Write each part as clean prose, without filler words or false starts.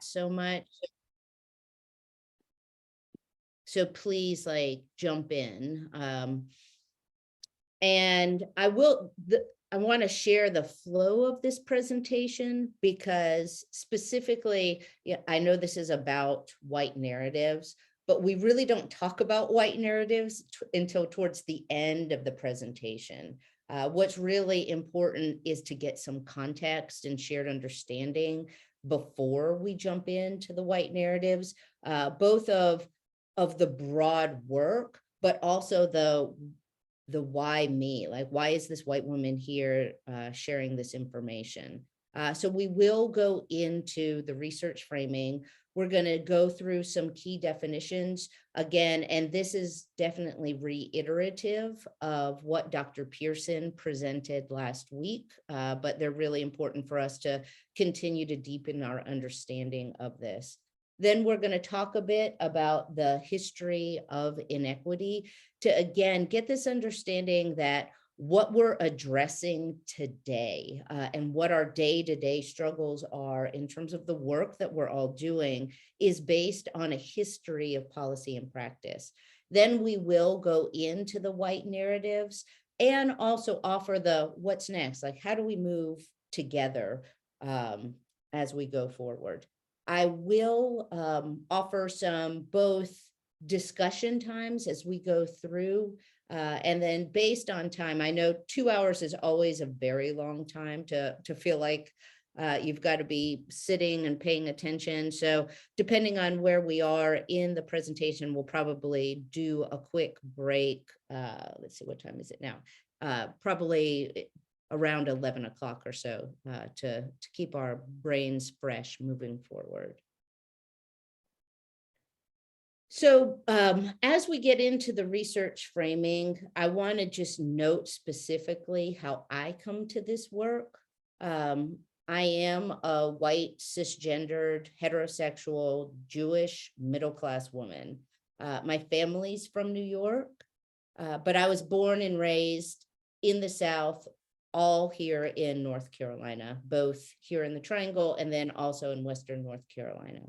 so much. So please like jump in. And I want to share the flow of this presentation because specifically, yeah, I know this is about white narratives, but we really don't talk about white narratives until towards the end of the presentation. What's really important is to get some context and shared understanding before we jump into the white narratives, both of the broad work, but also the why me, like why is this white woman here sharing this information. So we will go into the research framing. We're going to go through some key definitions again, and this is definitely reiterative of what Dr. Pearson presented last week, but they're really important for us to continue to deepen our understanding of this. Then we're going to talk a bit about the history of inequity to, again, get this understanding that what we're addressing today and what our day-to-day struggles are in terms of the work that we're all doing is based on a history of policy and practice. Then we will go into the white narratives and also offer the what's next, like how do we move together as we go forward. I will offer some both discussion times as we go through, and then based on time, I know 2 hours is always a very long time to feel like you've got to be sitting and paying attention. So depending on where we are in the presentation, we'll probably do a quick break. Let's see, what time is it now? Probably around 11 o'clock or so to keep our brains fresh moving forward. So as we get into the research framing, I want to just note specifically how I come to this work. I am a white, cisgendered, heterosexual, Jewish, middle-class woman. My family's from New York, but I was born and raised in the South, all here in North Carolina, both here in the Triangle and then also in Western North Carolina.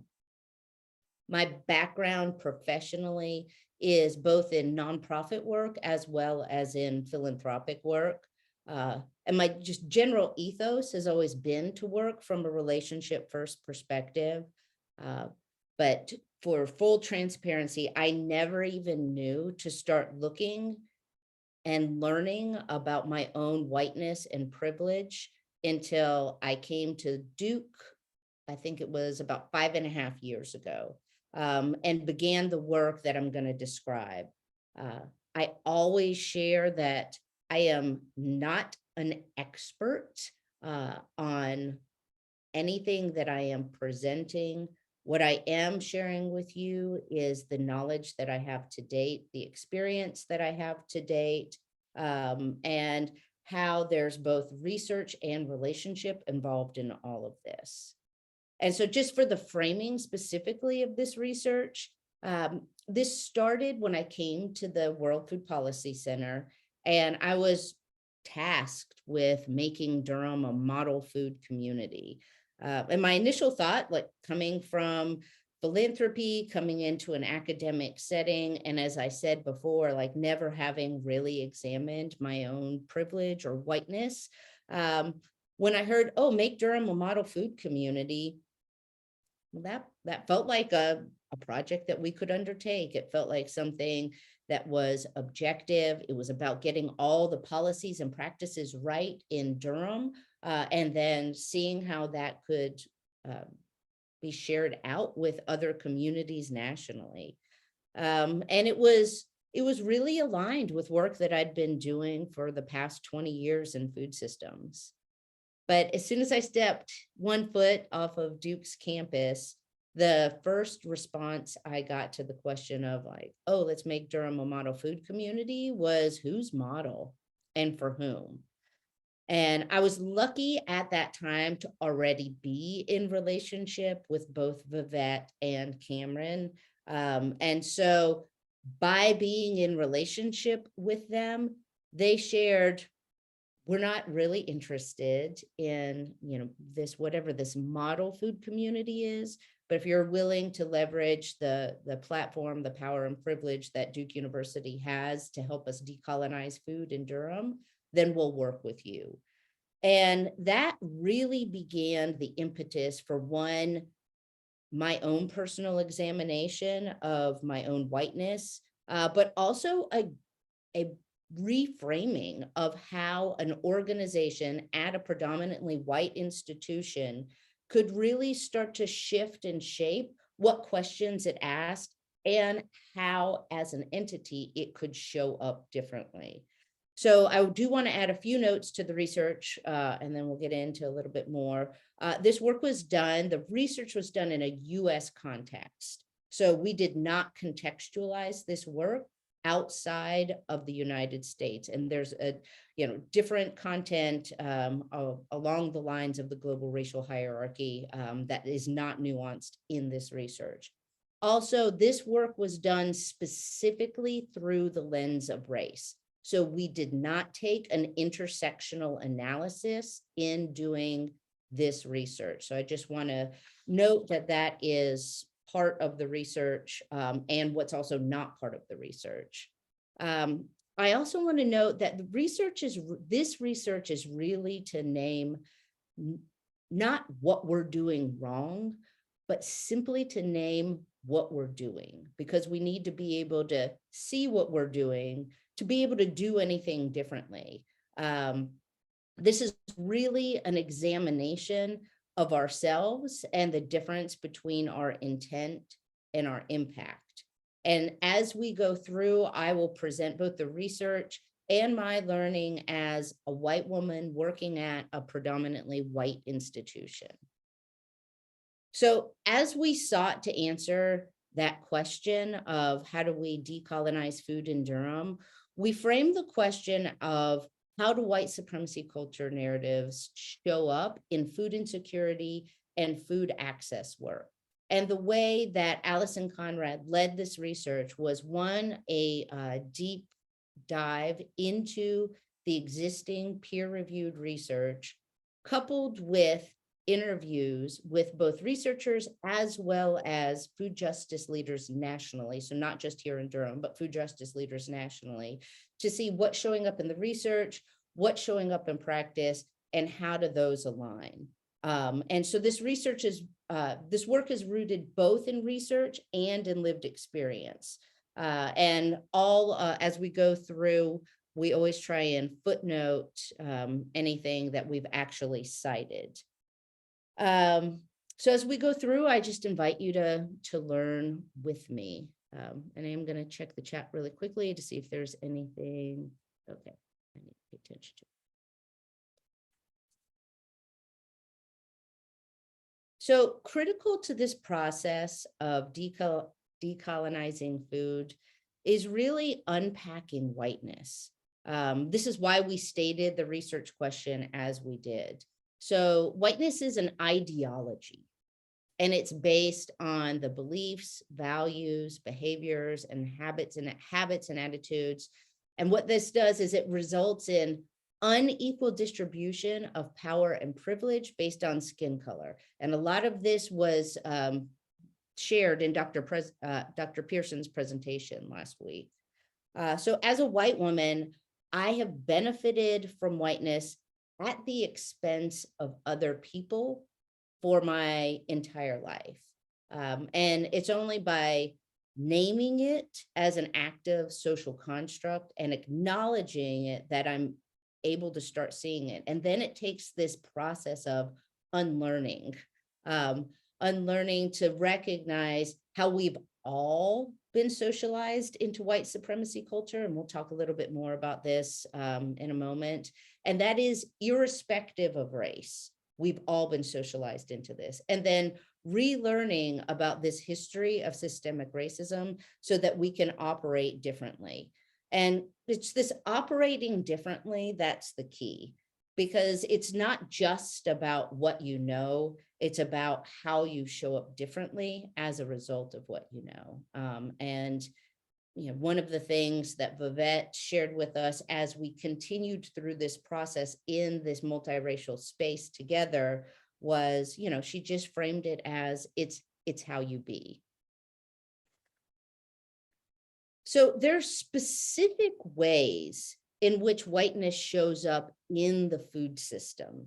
My background professionally is both in nonprofit work as well as in philanthropic work. And my just general ethos has always been to work from a relationship first perspective. But for full transparency, I never even knew to start looking and learning about my own whiteness and privilege until I came to Duke. I think it was about 5.5 years ago, and began the work that I'm going to describe. I always share that I am not an expert on anything that I am presenting. What I am sharing with you is the knowledge that I have to date, the experience that I have to date, and how there's both research and relationship involved in all of this. And so just for the framing specifically of this research, this started when I came to the World Food Policy Center, and I was tasked with making Durham a model food community. And my initial thought, like coming from philanthropy, coming into an academic setting, and as I said before, like never having really examined my own privilege or whiteness, when I heard, oh, make Durham a model food community, that felt like a project that we could undertake. It felt like something that was objective. It was about getting all the policies and practices right in Durham, and then seeing how that could be shared out with other communities nationally. And it was really aligned with work that I'd been doing for the past 20 years in food systems. But as soon as I stepped one foot off of Duke's campus, the first response I got to the question of like, oh, let's make Durham a model food community was whose model and for whom? And I was lucky at that time to already be in relationship with both Vivette and Cameron. And so by being in relationship with them, they shared, we're not really interested in, this, whatever this model food community is. But if you're willing to leverage the platform, the power and privilege that Duke University has to help us decolonize food in Durham, then we'll work with you. And that really began the impetus for one, my own personal examination of my own whiteness, but also a reframing of how an organization at a predominantly white institution could really start to shift and shape what questions it asked and how, as an entity, it could show up differently. So I do want to add a few notes to the research, and then we'll get into a little bit more. This work was done, the research was done in a US context. So we did not contextualize this work outside of the United States. And there's a, different content along the lines of the global racial hierarchy that is not nuanced in this research. Also, this work was done specifically through the lens of race. So we did not take an intersectional analysis in doing this research. So I just want to note that that is part of the research and what's also not part of the research. I also want to note that this research is really to name not what we're doing wrong, but simply to name what we're doing, because we need to be able to see what we're doing to be able to do anything differently. This is really an examination of ourselves and the difference between our intent and our impact. And as we go through, I will present both the research and my learning as a white woman working at a predominantly white institution. So as we sought to answer that question of how do we decolonize food in Durham, we framed the question of how do white supremacy culture narratives show up in food insecurity and food access work. And the way that Alison Conrad led this research was one, a deep dive into the existing peer-reviewed research, coupled with interviews with both researchers as well as food justice leaders nationally, so not just here in Durham, but food justice leaders nationally, to see what's showing up in the research, what's showing up in practice, and how do those align. And so this work is rooted both in research and in lived experience. And as we go through, we always try and footnote anything that we've actually cited. So as we go through, I just invite you to learn with me. And I'm going to check the chat really quickly to see if there's anything. Okay, I need to pay attention to. So critical to this process of decolonizing food is really unpacking whiteness. This is why we stated the research question as we did. So whiteness is an ideology, and it's based on the beliefs, values, behaviors, and habits and attitudes. And what this does is it results in unequal distribution of power and privilege based on skin color. And a lot of this was shared in Dr. Pearson's presentation last week. So as a white woman, I have benefited from whiteness at the expense of other people for my entire life. And it's only by naming it as an active social construct and acknowledging it that I'm able to start seeing it. And then it takes this process of unlearning to recognize how we've all been socialized into white supremacy culture. And we'll talk a little bit more about this in a moment. And that is irrespective of race. We've all been socialized into this. And then relearning about this history of systemic racism so that we can operate differently. And it's this operating differently that's the key, because it's not just about what you know, it's about how you show up differently as a result of what you know. And one of the things that Vivette shared with us as we continued through this process in this multiracial space together was, she just framed it as it's it's how you be. So there's specific ways in which whiteness shows up in the food system,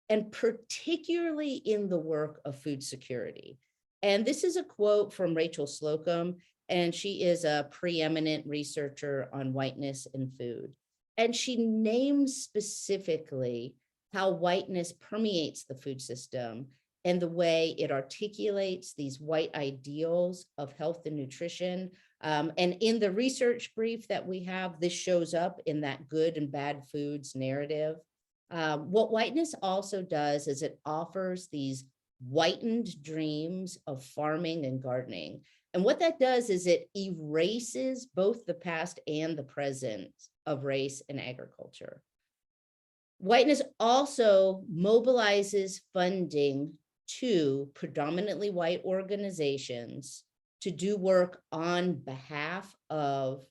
and particularly in the work of food security. And this is a quote from Rachel Slocum, and she is a preeminent researcher on whiteness in food. And she names specifically how whiteness permeates the food system and the way it articulates these white ideals of health and nutrition. And in the research brief that we have, this shows up in that good and bad foods narrative. What whiteness also does is it offers these whitened dreams of farming and gardening. And what that does is it erases both the past and the present of race and agriculture. Whiteness also mobilizes funding to predominantly white organizations to do work on behalf of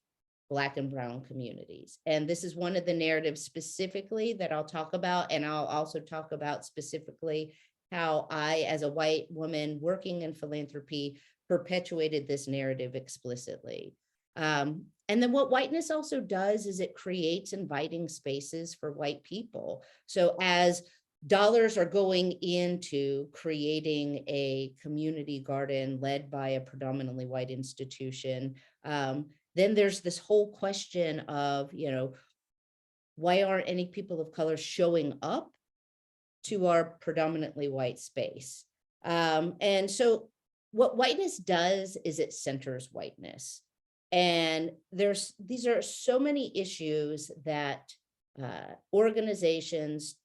Black and brown communities. And this is one of the narratives specifically that I'll talk about. And I'll also talk about specifically how I, as a white woman working in philanthropy, perpetuated this narrative explicitly. And then what whiteness also does is it creates inviting spaces for white people. So as dollars are going into creating a community garden led by a predominantly white institution, then there's this whole question of, why aren't any people of color showing up to our predominantly white space? And so what whiteness does is it centers whiteness. And these are so many issues that organizations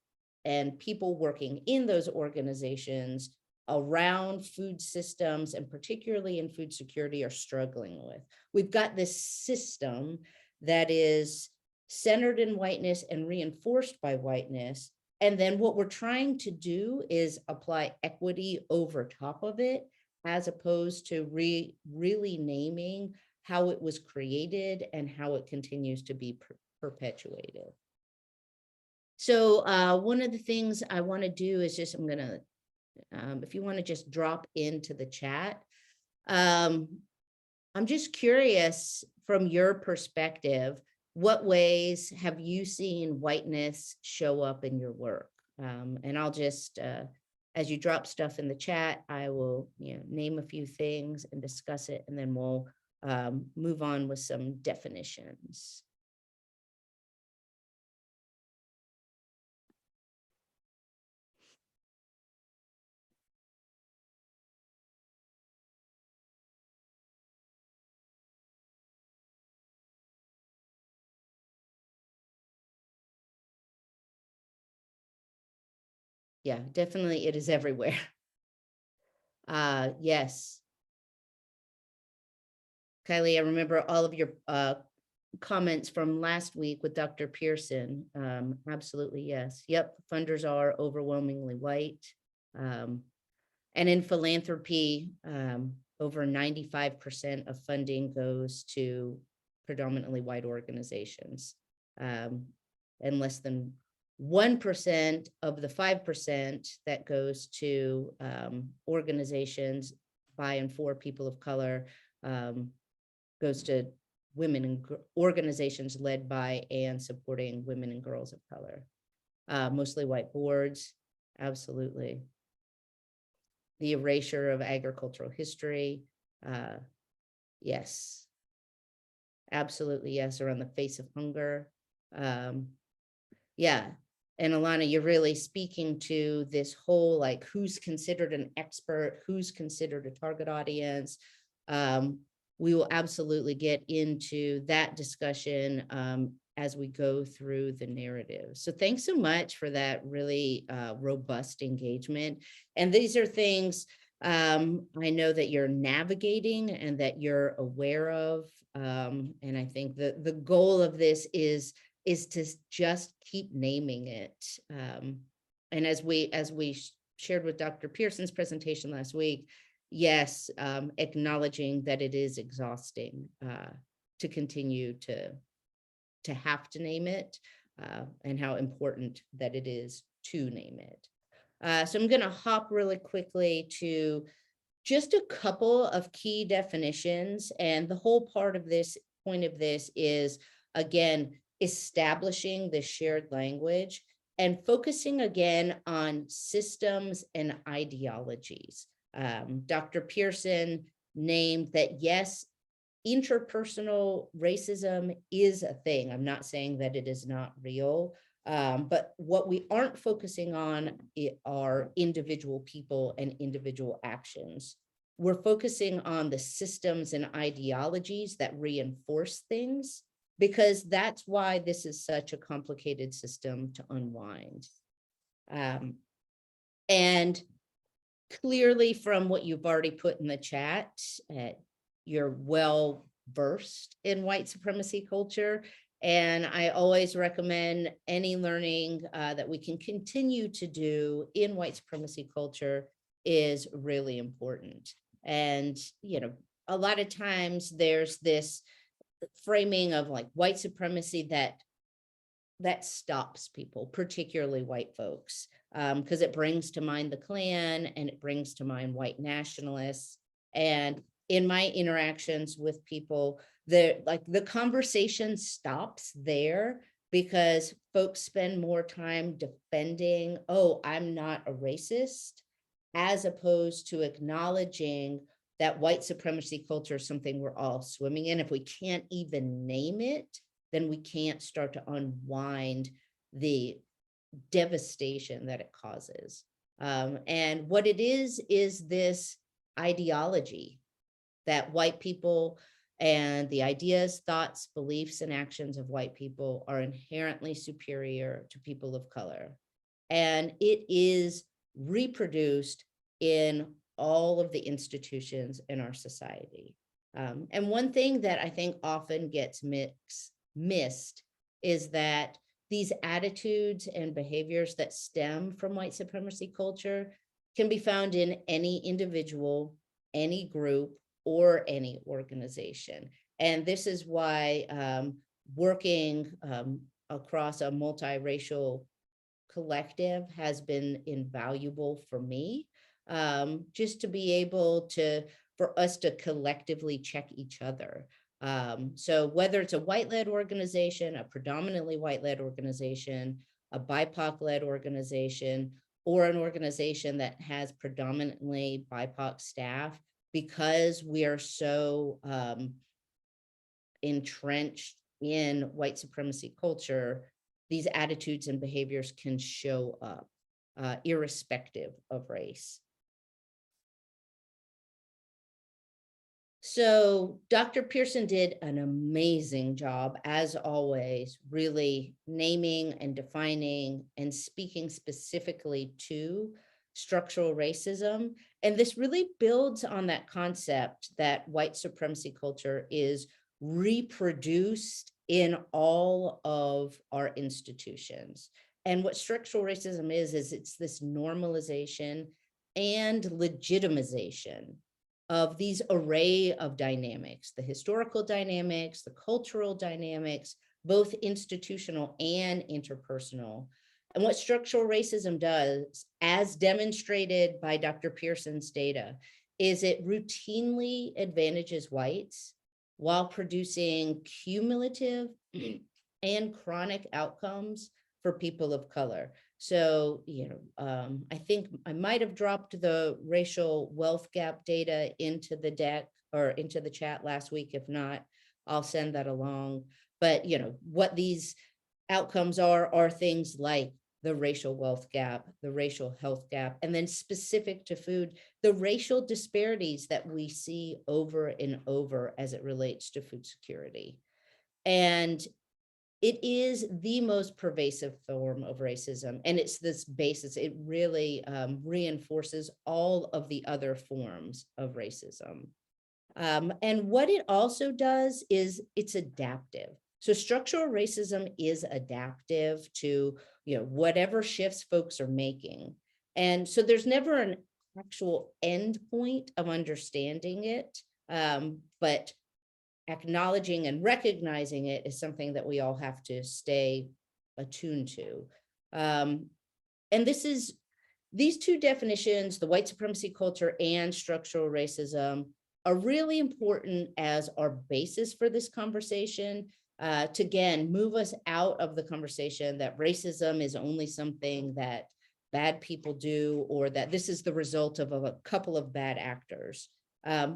and people working in those organizations around food systems, and particularly in food security, are struggling with. We've got this system that is centered in whiteness and reinforced by whiteness. And then what we're trying to do is apply equity over top of it, as opposed to really naming how it was created and how it continues to be perpetuated. So one of the things I want to do is just, I'm going to, if you want to just drop into the chat, I'm just curious from your perspective, what ways have you seen whiteness show up in your work? And I'll just, as you drop stuff in the chat, I will name a few things and discuss it, and then we'll move on with some definitions. Yeah, definitely it is everywhere. Yes. Kylie, I remember all of your comments from last week with Dr. Pearson. Absolutely, yes. Yep, funders are overwhelmingly white. And in philanthropy, over 95% of funding goes to predominantly white organizations. And less than 1% of the 5% that goes to organizations by and for people of color goes to women and organizations led by and supporting women and girls of color. Mostly white boards, absolutely. The erasure of agricultural history, yes. Absolutely, yes, around the face of hunger. Yeah, and Alana, you're really speaking to this whole, like, who's considered an expert, who's considered a target audience. We will absolutely get into that discussion as we go through the narrative. So thanks so much for that really robust engagement. And these are things I know that you're navigating and that you're aware of. And I think that the goal of this is to just keep naming it. And as we shared with Dr. Pearson's presentation last week, yes, acknowledging that it is exhausting to continue to have to name it, and how important that it is to name it. So I'm going to hop really quickly to just a couple of key definitions, and the whole point of this is, again, establishing the shared language and focusing again on systems and ideologies. Dr. Pearson named that, yes, interpersonal racism is a thing. I'm not saying that it is not real, but what we aren't focusing on are individual people and individual actions. We're focusing on the systems and ideologies that reinforce things, because that's why this is such a complicated system to unwind. And clearly from what you've already put in the chat, you're well versed in white supremacy culture. And I always recommend any learning that we can continue to do in white supremacy culture is really important. And, a lot of times there's this framing of like white supremacy that stops people, particularly white folks, because it brings to mind the Klan and it brings to mind white nationalists. And in my interactions with people, the conversation stops there, because folks spend more time defending, oh, I'm not a racist, as opposed to acknowledging that white supremacy culture is something we're all swimming in. If we can't even name it, then we can't start to unwind the devastation that it causes. And what it is this ideology that white people and the ideas, thoughts, beliefs, and actions of white people are inherently superior to people of color. And it is reproduced in all of the institutions in our society. And one thing that I think often gets missed is that these attitudes and behaviors that stem from white supremacy culture can be found in any individual, any group, or any organization. And this is why working across a multiracial collective has been invaluable for me, just to be able for us to collectively check each other. So whether it's a white-led organization, a predominantly white-led organization, a BIPOC-led organization, or an organization that has predominantly BIPOC staff, because we are so entrenched in white supremacy culture, these attitudes and behaviors can show up irrespective of race. So Dr. Pearson did an amazing job, as always, really naming and defining and speaking specifically to structural racism. And this really builds on that concept that white supremacy culture is reproduced in all of our institutions. And what structural racism is it's this normalization and legitimization of these array of dynamics, the historical dynamics, the cultural dynamics, both institutional and interpersonal. And what structural racism does, as demonstrated by Dr. Pearson's data, is it routinely advantages whites while producing cumulative and chronic outcomes for people of color. So, I think I might have dropped the racial wealth gap data into the deck or into the chat last week. If not, I'll send that along. But, what these outcomes are things like the racial wealth gap, the racial health gap, and then specific to food, the racial disparities that we see over and over as it relates to food security. And it is the most pervasive form of racism. And it's this basis, it really reinforces all of the other forms of racism. And what it also does is it's adaptive. So structural racism is adaptive to, whatever shifts folks are making. And so there's never an actual end point of understanding it, but acknowledging and recognizing it is something that we all have to stay attuned to. And this is these two definitions, the white supremacy culture and structural racism, are really important as our basis for this conversation, to again move us out of the conversation that racism is only something that bad people do, or that this is the result of a couple of bad actors.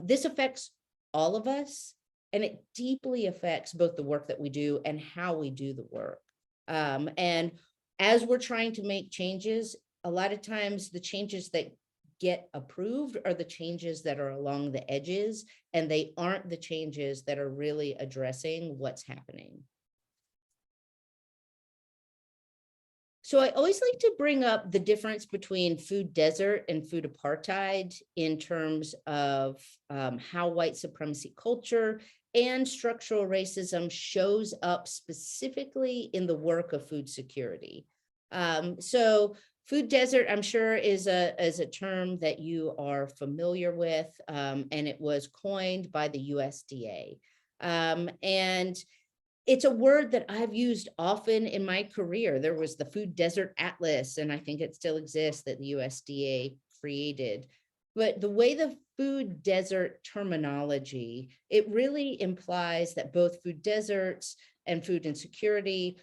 This affects all of us, and it deeply affects both the work that we do and how we do the work. And as we're trying to make changes, a lot of times the changes that get approved are the changes that are along the edges, and they aren't the changes that are really addressing what's happening. So I always like to bring up the difference between food desert and food apartheid in terms of how white supremacy culture and structural racism shows up specifically in the work of food security. So food desert, I'm sure, is a term that you are familiar with, and it was coined by the USDA. And it's a word that I've used often in my career. There was the Food Desert Atlas, and I think it still exists, that the USDA created. But the way the food desert terminology, it really implies that both food deserts and food insecurity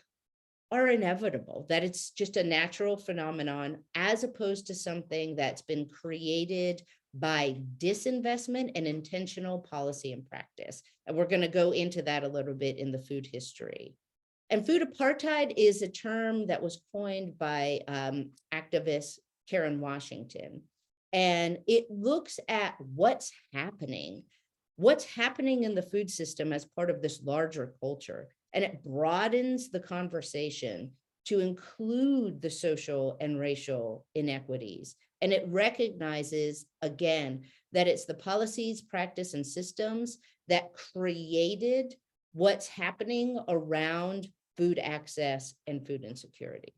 are inevitable, that it's just a natural phenomenon, as opposed to something that's been created by disinvestment and intentional policy and practice. And we're going to go into that a little bit in the food history. And food apartheid is a term that was coined by activist Karen Washington. And it looks at what's happening in the food system as part of this larger culture. And it broadens the conversation to include the social and racial inequities. And it recognizes, again, that it's the policies, practice, and systems that created what's happening around food access and food insecurity.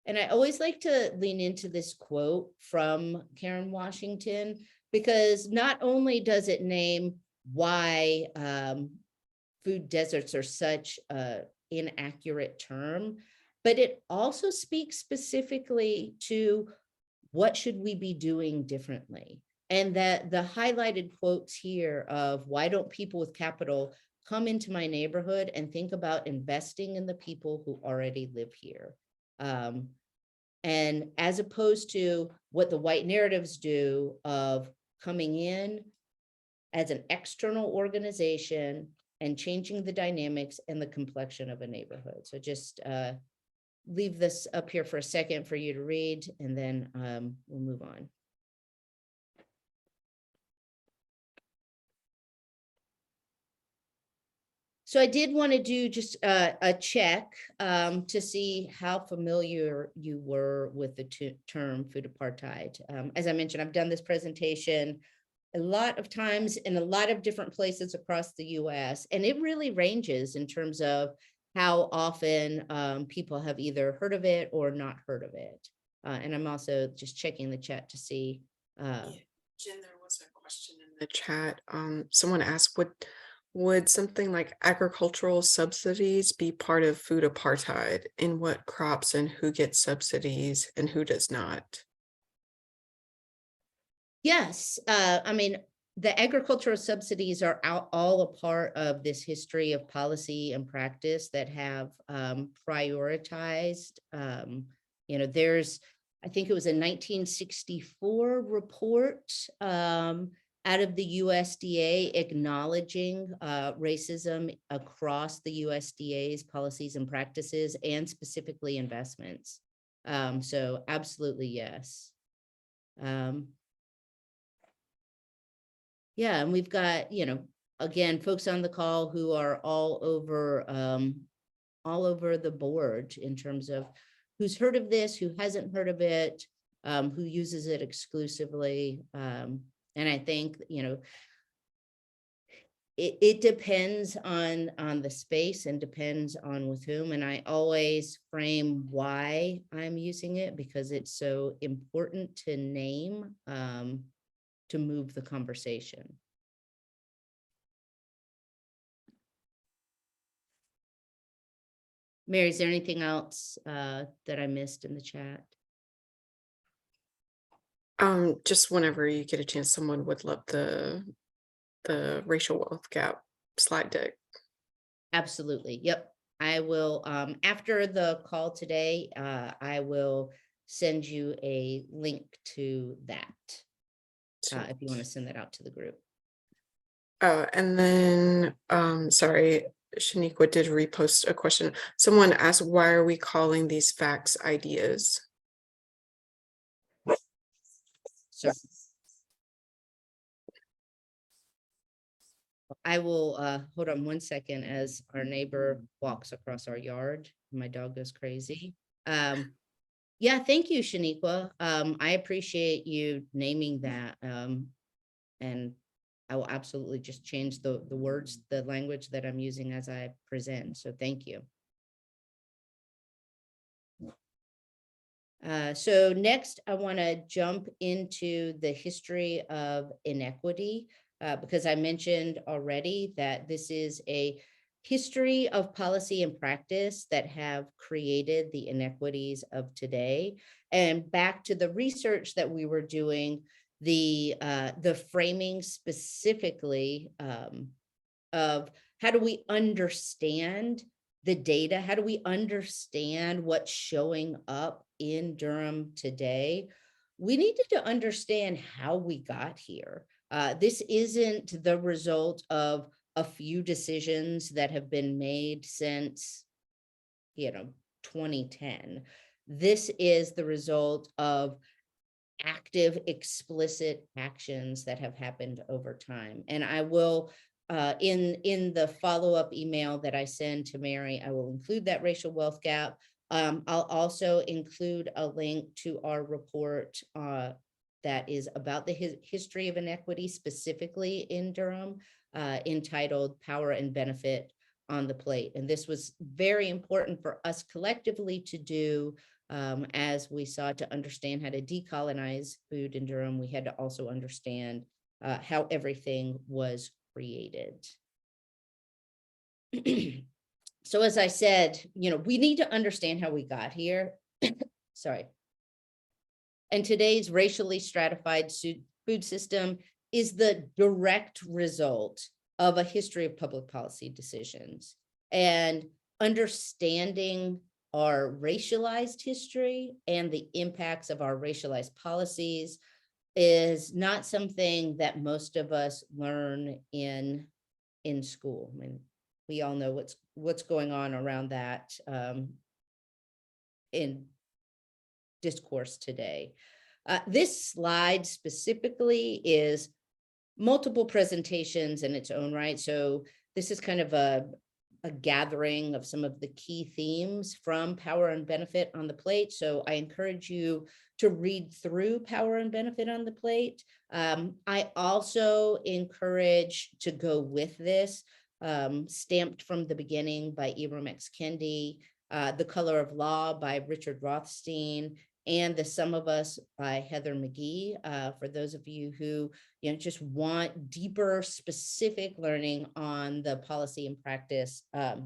And I always like to lean into this quote from Karen Washington, because not only does it name why food deserts are such an inaccurate term, but it also speaks specifically to what should we be doing differently. And that the highlighted quotes here of, why don't people with capital come into my neighborhood and think about investing in the people who already live here? And as opposed to what the white narratives do of coming in as an external organization and changing the dynamics and the complexion of a neighborhood. So just leave this up here for a second for you to read, and then we'll move on. So I did want to do just a check to see how familiar you were with the term food apartheid. As I mentioned, I've done this presentation a lot of times in a lot of different places across the US, and it really ranges in terms of how often people have either heard of it or not heard of it. And I'm also just checking the chat to see. Yeah, Jen, there was a question in the chat. Someone asked, would something like agricultural subsidies be part of food apartheid? In what crops and who gets subsidies and who does not? Yes, I mean, the agricultural subsidies are all a part of this history of policy and practice that have prioritized. There's, I think it was a 1964 report out of the USDA acknowledging racism across the USDA's policies and practices, and specifically investments. So absolutely, yes. Yeah, and we've got, again, folks on the call who are all over the board in terms of who's heard of this, who hasn't heard of it, who uses it exclusively. And I think, it depends on the space and depends on with whom. And I always frame why I'm using it, because it's so important to name, to move the conversation. Mary, is there anything else that I missed in the chat? Just whenever you get a chance, someone would love the racial wealth gap slide deck. Absolutely. Yep. I will, after the call today, I will send you a link to that if you want to send that out to the group. And then, sorry, Shaniqua did repost a question. Someone asked, why are we calling these facts ideas? So I will hold on one second as our neighbor walks across our yard. My dog goes crazy. Yeah, thank you, Shaniqua. I appreciate you naming that. And I will absolutely just change the words, the language that I'm using as I present. So thank you. So next, I want to jump into the history of inequity, because I mentioned already that this is a history of policy and practice that have created the inequities of today. And back to the research that we were doing, the framing specifically of how do we understand the data? How do we understand what's showing up in Durham today? We needed to understand how we got here. This isn't the result of a few decisions that have been made since, 2010. This is the result of active, explicit actions that have happened over time. And I will, in the follow-up email that I send to Mary, I will include that racial wealth gap. I'll also include a link to our report that is about the history of inequity, specifically in Durham, entitled Power and Benefit on the Plate. And this was very important for us collectively to do. As we sought to understand how to decolonize food in Durham, we had to also understand how everything was created. So as I said, we need to understand how we got here. Sorry. And today's racially stratified food system is the direct result of a history of public policy decisions. And understanding our racialized history and the impacts of our racialized policies is not something that most of us learn in school. I mean, we all know what's going on around that in discourse today. This slide specifically is multiple presentations in its own right. So this is kind of a gathering of some of the key themes from Power and Benefit on the Plate. So I encourage you to read through Power and Benefit on the Plate. I also encourage to go with this, Stamped from the Beginning by Ibram X. Kendi, The Color of Law by Richard Rothstein, and The Sum of Us by Heather McGee, for those of you who just want deeper, specific learning on the policy and practice, the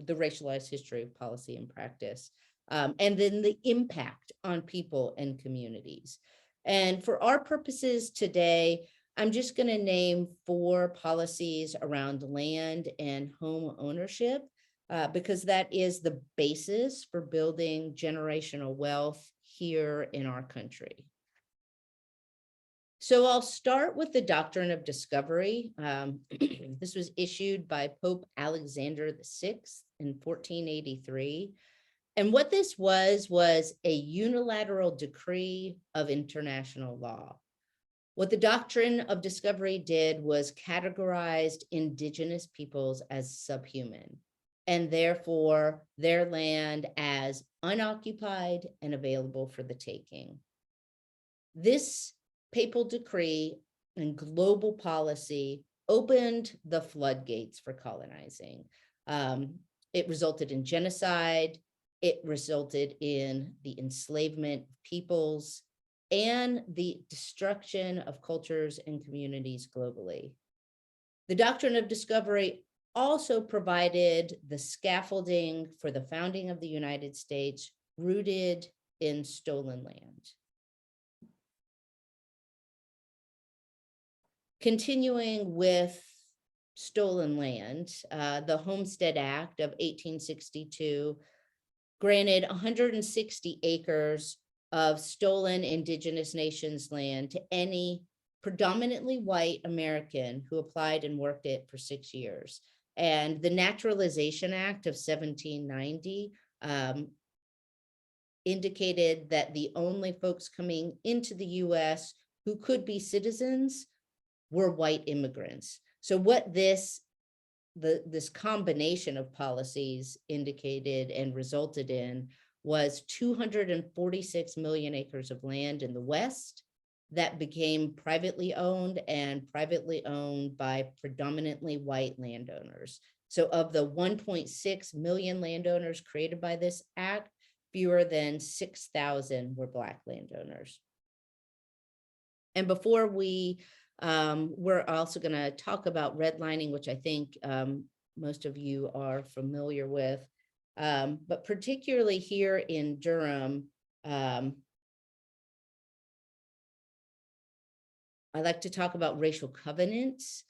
racialized history of policy and practice, and then the impact on people and communities. And for our purposes today, I'm just going to name 4 policies around land and home ownership, because that is the basis for building generational wealth here in our country. So I'll start with the Doctrine of Discovery. This was issued by Pope Alexander VI in 1483. And what this was a unilateral decree of international law. What the Doctrine of Discovery did was categorized indigenous peoples as subhuman, and therefore their land as unoccupied and available for the taking. This papal decree and global policy opened the floodgates for colonizing. It resulted in genocide. It resulted in the enslavement of peoples and the destruction of cultures and communities globally. The Doctrine of Discovery also provided the scaffolding for the founding of the United States, rooted in stolen land. Continuing with stolen land, the Homestead Act of 1862 granted 160 acres of stolen indigenous nations land to any predominantly white American who applied and worked it for 6 years. And the Naturalization Act of 1790 indicated that the only folks coming into the US who could be citizens were white immigrants. So what this combination of policies indicated and resulted in was 246 million acres of land in the West that became privately owned, and privately owned by predominantly white landowners. So of the 1.6 million landowners created by this act, fewer than 6,000 were Black landowners. And before we're also going to talk about redlining, which I think most of you are familiar with, but particularly here in Durham, I like to talk about racial covenants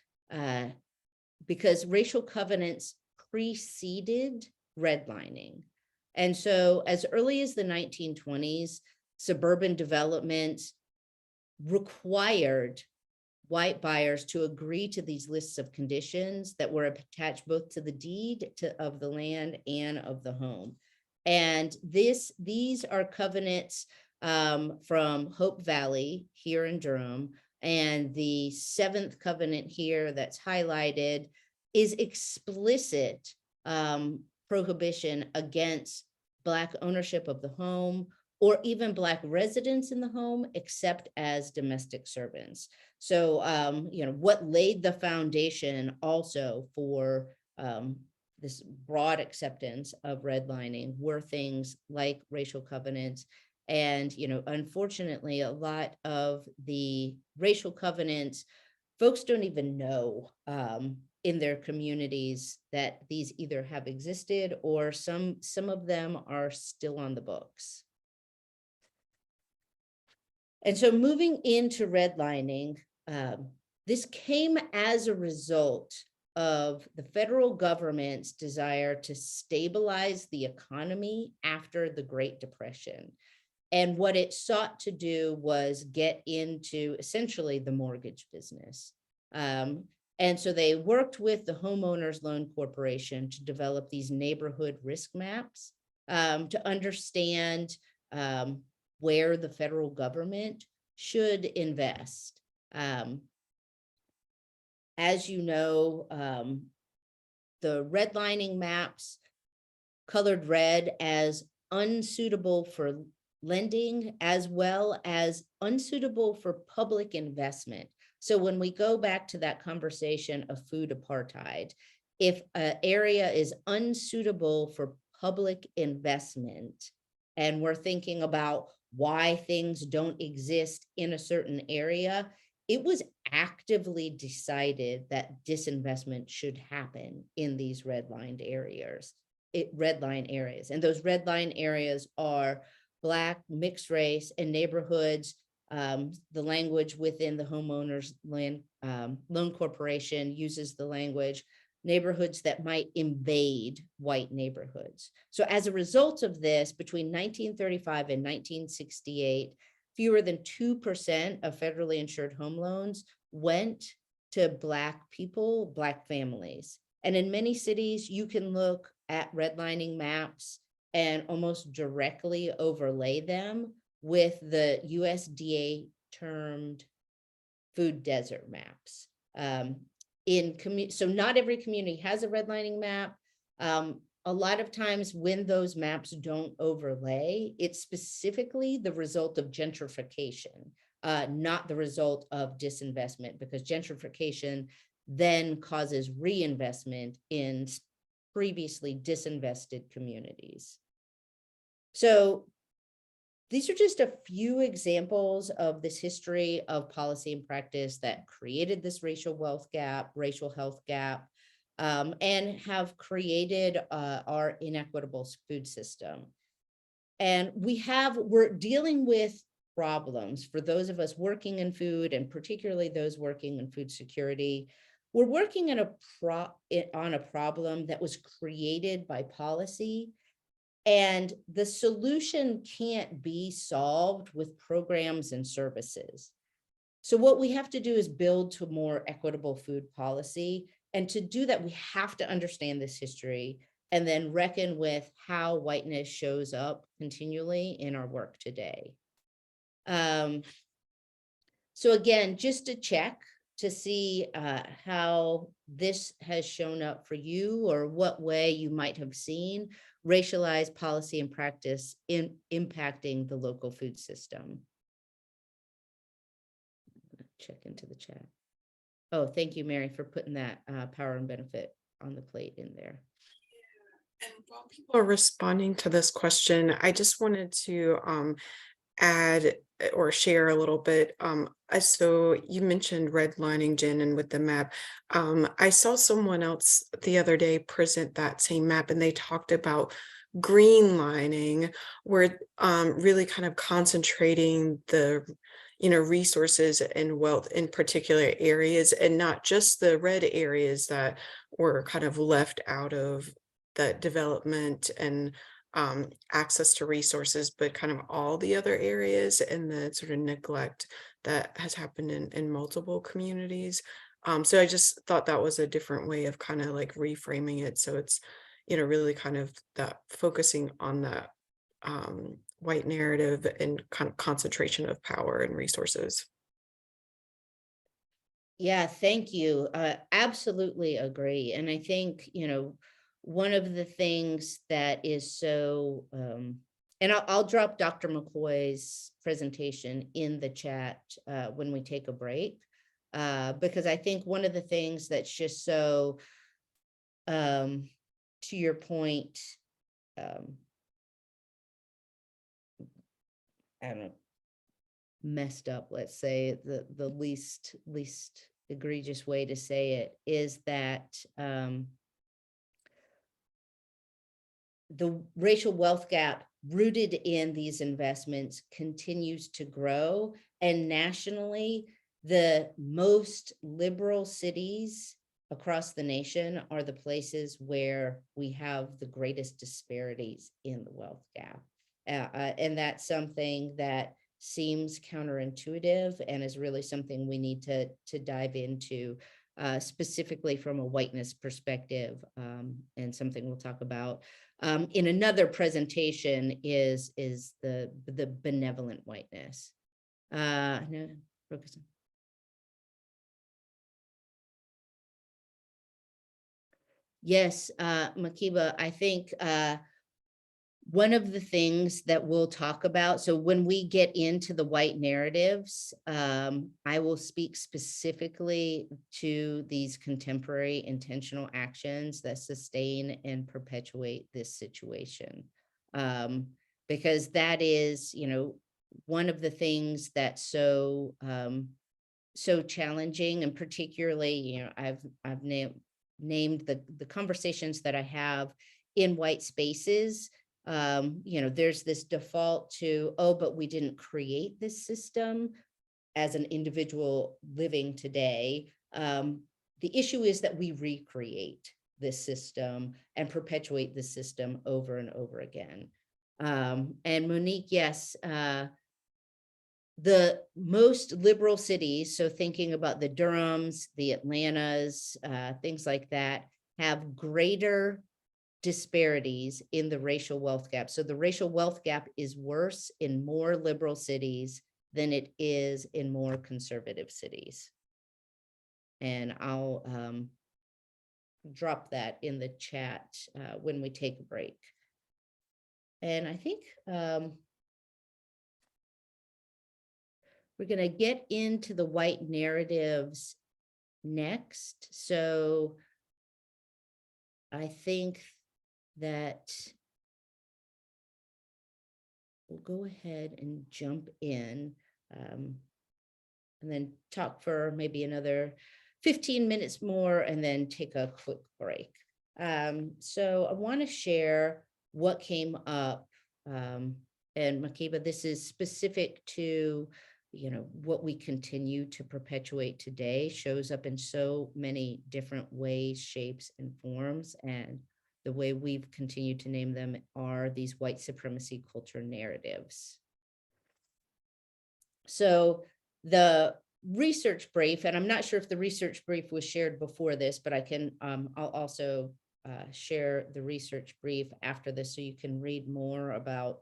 because racial covenants preceded redlining. And so as early as the 1920s, suburban development required white buyers to agree to these lists of conditions that were attached both to the deed of the land and of the home. And these are covenants from Hope Valley here in Durham, and the seventh covenant here that's highlighted is explicit prohibition against Black ownership of the home or even Black residents in the home, except as domestic servants. So, what laid the foundation also for this broad acceptance of redlining were things like racial covenants. And, unfortunately, a lot of the racial covenants, folks don't even know in their communities that these either have existed or some of them are still on the books. And so moving into redlining, this came as a result of the federal government's desire to stabilize the economy after the Great Depression. And what it sought to do was get into essentially the mortgage business. And so they worked with the Homeowners Loan Corporation to develop these neighborhood risk maps to understand where the federal government should invest. As you know, the redlining maps colored red as unsuitable for lending as well as unsuitable for public investment. So when we go back to that conversation of food apartheid, if an area is unsuitable for public investment, and we're thinking about why things don't exist in a certain area, it was actively decided that disinvestment should happen in these redlined areas. And those redline areas are Black, mixed race, and neighborhoods. The language within the Homeowners Loan Corporation uses the language neighborhoods that might invade white neighborhoods. So as a result of this, between 1935 and 1968, fewer than 2% of federally insured home loans went to Black people, Black families. And in many cities, you can look at redlining maps and almost directly overlay them with the USDA termed food desert maps. So not every community has a redlining map. A lot of times when those maps don't overlay, it's specifically the result of gentrification, not the result of disinvestment, because gentrification then causes reinvestment in previously disinvested communities. So these are just a few examples of this history of policy and practice that created this racial wealth gap, racial health gap. and have created our inequitable food system. And we're dealing with problems for those of us working in food, and particularly those working in food security. We're working on a problem that was created by policy, and the solution can't be solved with programs and services. So what we have to do is build to more equitable food policy. And to do that, we have to understand this history and then reckon with how whiteness shows up continually in our work today. So again, just to check to see how this has shown up for you, or what way you might have seen racialized policy and practice in impacting the local food system. Check into the chat. Oh, thank you, Mary, for putting that power and benefit on the plate in there. And while people are responding to this question, I just wanted to add or share a little bit. So you mentioned redlining, Jen, and with the map. I saw someone else the other day present that same map, and they talked about greenlining, where really kind of concentrating the resources and wealth in particular areas, and not just the red areas that were kind of left out of that development and access to resources, but kind of all the other areas, and the sort of neglect that has happened in multiple communities. So I just thought that was a different way of kind of like reframing it. So it's, really kind of that focusing on that white narrative and kind of concentration of power and resources. Yeah, thank you. Absolutely agree. And I think, one of the things that is so, and I'll drop Dr. McCoy's presentation in the chat when we take a break, because I think one of the things that's just so, to your point, I don't know, messed up, let's say the least egregious way to say it is that the racial wealth gap rooted in these investments continues to grow, and nationally the most liberal cities across the nation are the places where we have the greatest disparities in the wealth gap, and that's something that seems counterintuitive and is really something we need to dive into, specifically from a whiteness perspective, and something we'll talk about in another presentation is the benevolent whiteness. No, focus on. Yes, Makiba, I think one of the things that we'll talk about, so when we get into the white narratives, I will speak specifically to these contemporary intentional actions that sustain and perpetuate this situation. Because that is, one of the things that's so challenging, and particularly, I've named the conversations that I have in white spaces. There's this default to, oh, but we didn't create this system as an individual living today. The issue is that we recreate this system and perpetuate this system over and over again. And Monique, yes, the most liberal cities, so thinking about the Durhams, the Atlantas, things like that, have greater disparities in the racial wealth gap. So the racial wealth gap is worse in more liberal cities than it is in more conservative cities. And I'll drop that in the chat when we take a break. And I think we're going to get into the white narratives next. So I think that we'll go ahead and jump in, and then talk for maybe another 15 minutes more and then take a quick break. So I want to share what came up. And Makiba, this is specific to, what we continue to perpetuate today, shows up in so many different ways, shapes, and forms. And the way we've continued to name them are these white supremacy culture narratives. So the research brief, and I'm not sure if the research brief was shared before this, but I'll also share the research brief after this so you can read more about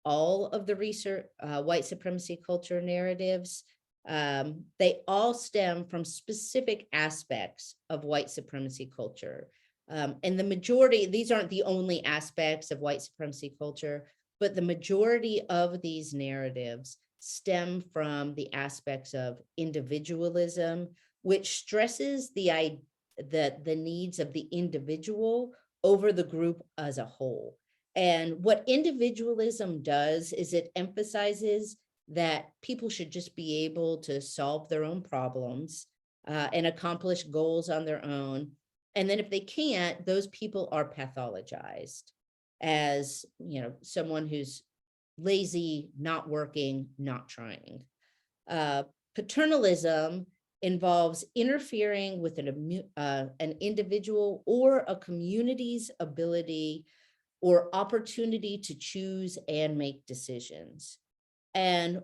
all of the research, white supremacy culture narratives. They all stem from specific aspects of white supremacy culture. And the majority, these aren't the only aspects of white supremacy culture, but the majority of these narratives stem from the aspects of individualism, which stresses the needs of the individual over the group as a whole. And what individualism does is it emphasizes that people should just be able to solve their own problems and accomplish goals on their own. And then if they can't, those people are pathologized as, someone who's lazy, not working, not trying. Paternalism involves interfering with an individual or a community's ability or opportunity to choose and make decisions. And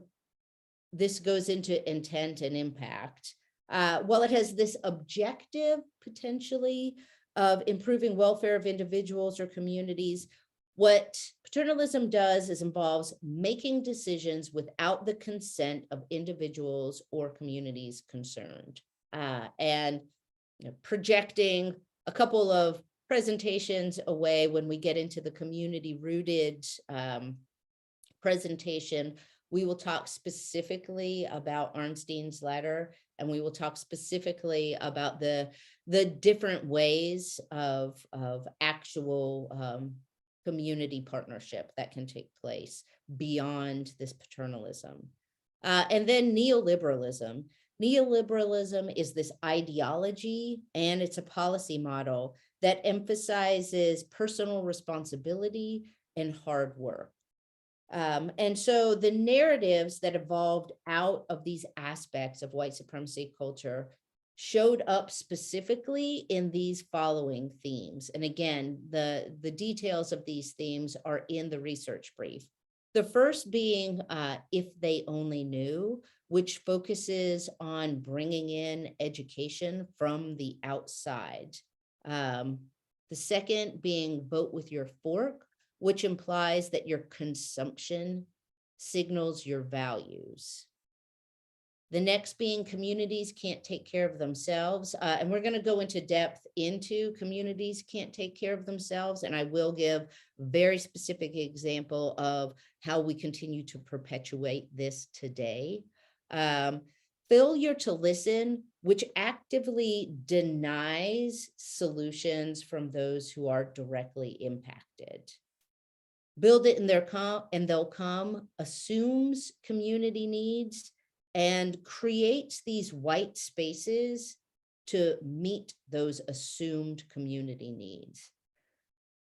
this goes into intent and impact. While it has this objective potentially of improving welfare of individuals or communities, what paternalism does is involves making decisions without the consent of individuals or communities concerned. And projecting a couple of presentations away when we get into the community-rooted presentation, we will talk specifically about Arnstein's letter, and we will talk specifically about the different ways of actual community partnership that can take place beyond this paternalism. And then neoliberalism. Neoliberalism is this ideology, and it's a policy model that emphasizes personal responsibility and hard work. And so the narratives that evolved out of these aspects of white supremacy culture showed up specifically in these following themes. And again, the details of these themes are in the research brief. The first being If They Only Knew, which focuses on bringing in education from the outside. The second being Vote with Your Fork, which implies that your consumption signals your values. The next being Communities Can't Take Care of Themselves. And we're going to go into depth into communities can't take care of themselves. And I will give a very specific example of how we continue to perpetuate this today. Failure to Listen, which actively denies solutions from those who are directly impacted. Build It and They'll Come assumes community needs and creates these white spaces to meet those assumed community needs.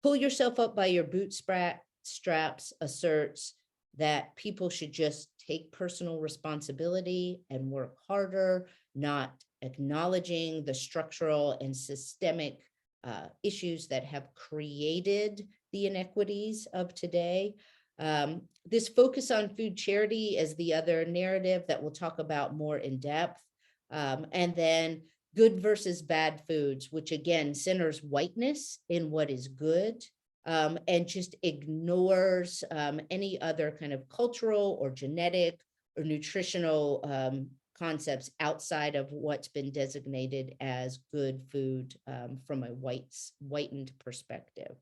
Pull Yourself Up by Your Bootstraps asserts that people should just take personal responsibility and work harder, not acknowledging the structural and systemic issues that have created the inequities of today. This focus on food charity is the other narrative that we'll talk about more in depth. And then Good versus Bad Foods, which again centers whiteness in what is good, and just ignores any other kind of cultural or genetic or nutritional concepts outside of what's been designated as good food from a whitened perspective.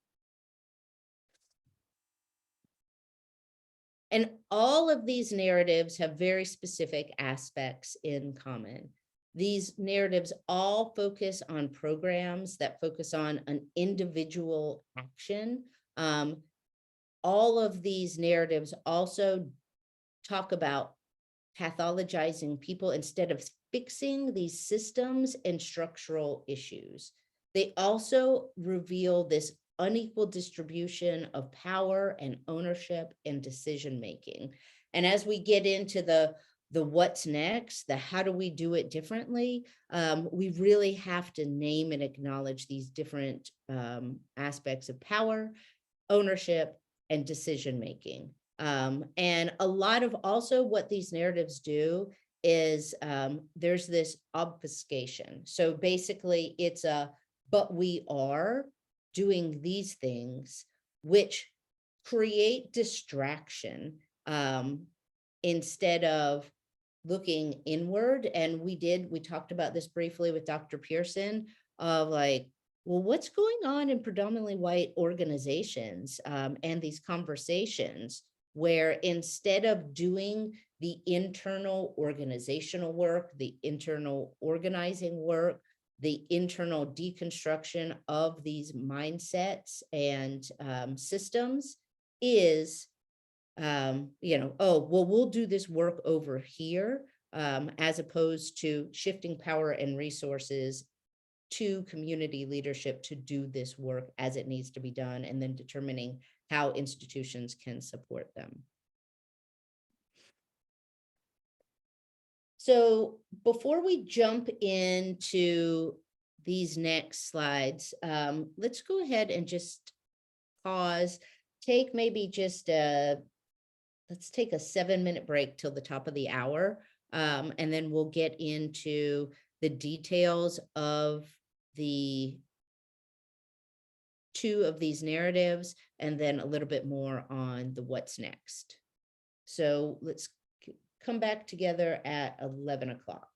And all of these narratives have very specific aspects in common. These narratives all focus on programs that focus on an individual action. All of these narratives also talk about pathologizing people instead of fixing these systems and structural issues. They also reveal this unequal distribution of power and ownership and decision making. And as we get into the what's next, the how do we do it differently, we really have to name and acknowledge these different aspects of power, ownership, and decision making. And a lot of also what these narratives do is there's this obfuscation. So basically, it's a but we are doing these things, which create distraction instead of looking inward. And we talked about this briefly with Dr. Pearson of like, well, what's going on in predominantly white organizations and these conversations where instead of doing the internal organizational work, the internal organizing work, the internal deconstruction of these mindsets and systems is, oh, well, we'll do this work over here as opposed to shifting power and resources to community leadership to do this work as it needs to be done, and then determining how institutions can support them. So before we jump into these next slides, let's go ahead and just pause, take maybe just let's take a 7-minute break till the top of the hour, and then we'll get into the details of the 2 of these narratives, and then a little bit more on the what's next. So let's come back together at 11 o'clock.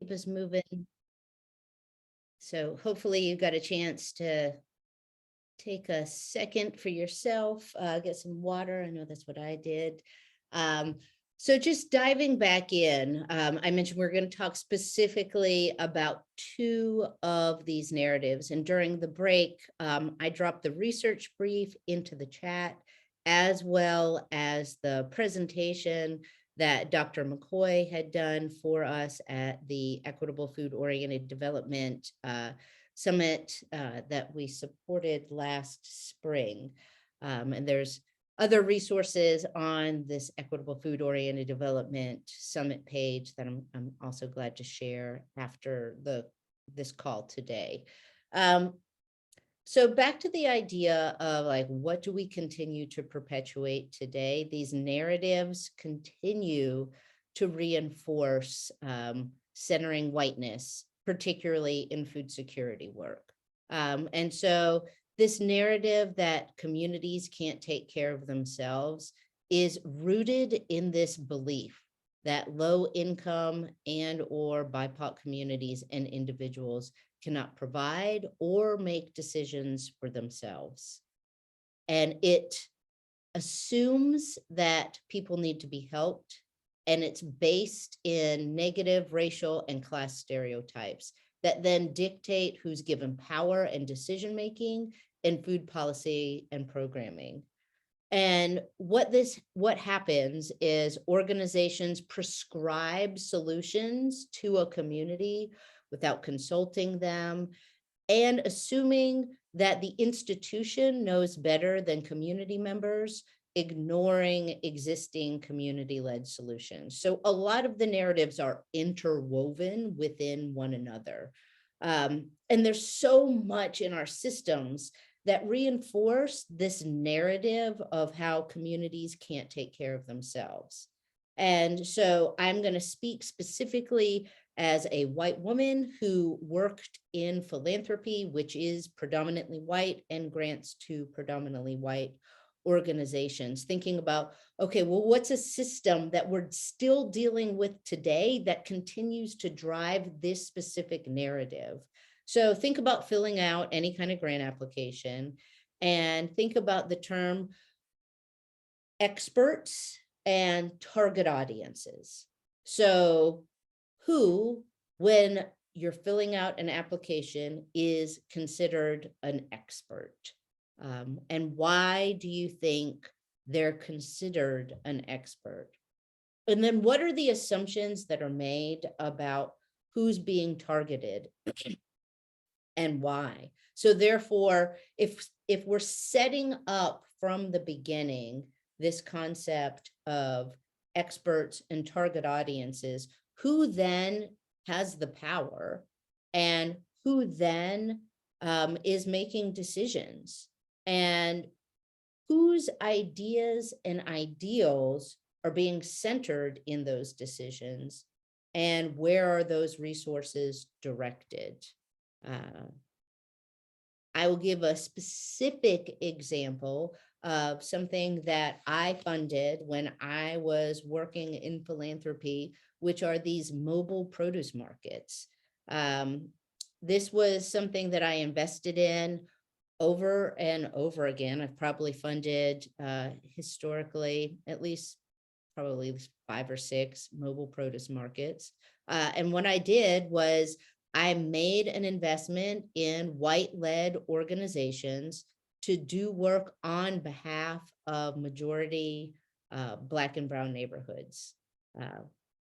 Keep us moving. So hopefully you got a chance to take a second for yourself, get some water. I know that's what I did. So just diving back in, I mentioned we're going to talk specifically about 2 of these narratives. And during the break, I dropped the research brief into the chat, as well as the presentation that Dr. McCoy had done for us at the Equitable Food Oriented Development Summit that we supported last spring. And there's other resources on this Equitable Food Oriented Development Summit page that I'm also glad to share after this call today. So back to the idea of like, what do we continue to perpetuate today? These narratives continue to reinforce centering whiteness, particularly in food security work. And so this narrative that communities can't take care of themselves is rooted in this belief that low income and or BIPOC communities and individuals cannot provide or make decisions for themselves. And it assumes that people need to be helped, and it's based in negative racial and class stereotypes that then dictate who's given power and decision-making in food policy and programming. And what happens is organizations prescribe solutions to a community without consulting them and assuming that the institution knows better than community members, ignoring existing community-led solutions. So a lot of the narratives are interwoven within one another. And there's so much in our systems that reinforce this narrative of how communities can't take care of themselves. And so I'm going to speak specifically as a white woman who worked in philanthropy, which is predominantly white and grants to predominantly white organizations, thinking about, okay, well, what's a system that we're still dealing with today that continues to drive this specific narrative? So think about filling out any kind of grant application and think about the term experts and target audiences. So who, when you're filling out an application, is considered an expert? And why do you think they're considered an expert? And then what are the assumptions that are made about who's being targeted and why? So therefore, if we're setting up from the beginning this concept of experts and target audiences, who then has the power and who then is making decisions, and whose ideas and ideals are being centered in those decisions, and where are those resources directed? I will give a specific example of something that I funded when I was working in philanthropy, which are these mobile produce markets. This was something that I invested in over and over again. I've probably funded historically at least probably 5 or 6 mobile produce markets. And what I did was I made an investment in white-led organizations to do work on behalf of majority Black and brown neighborhoods.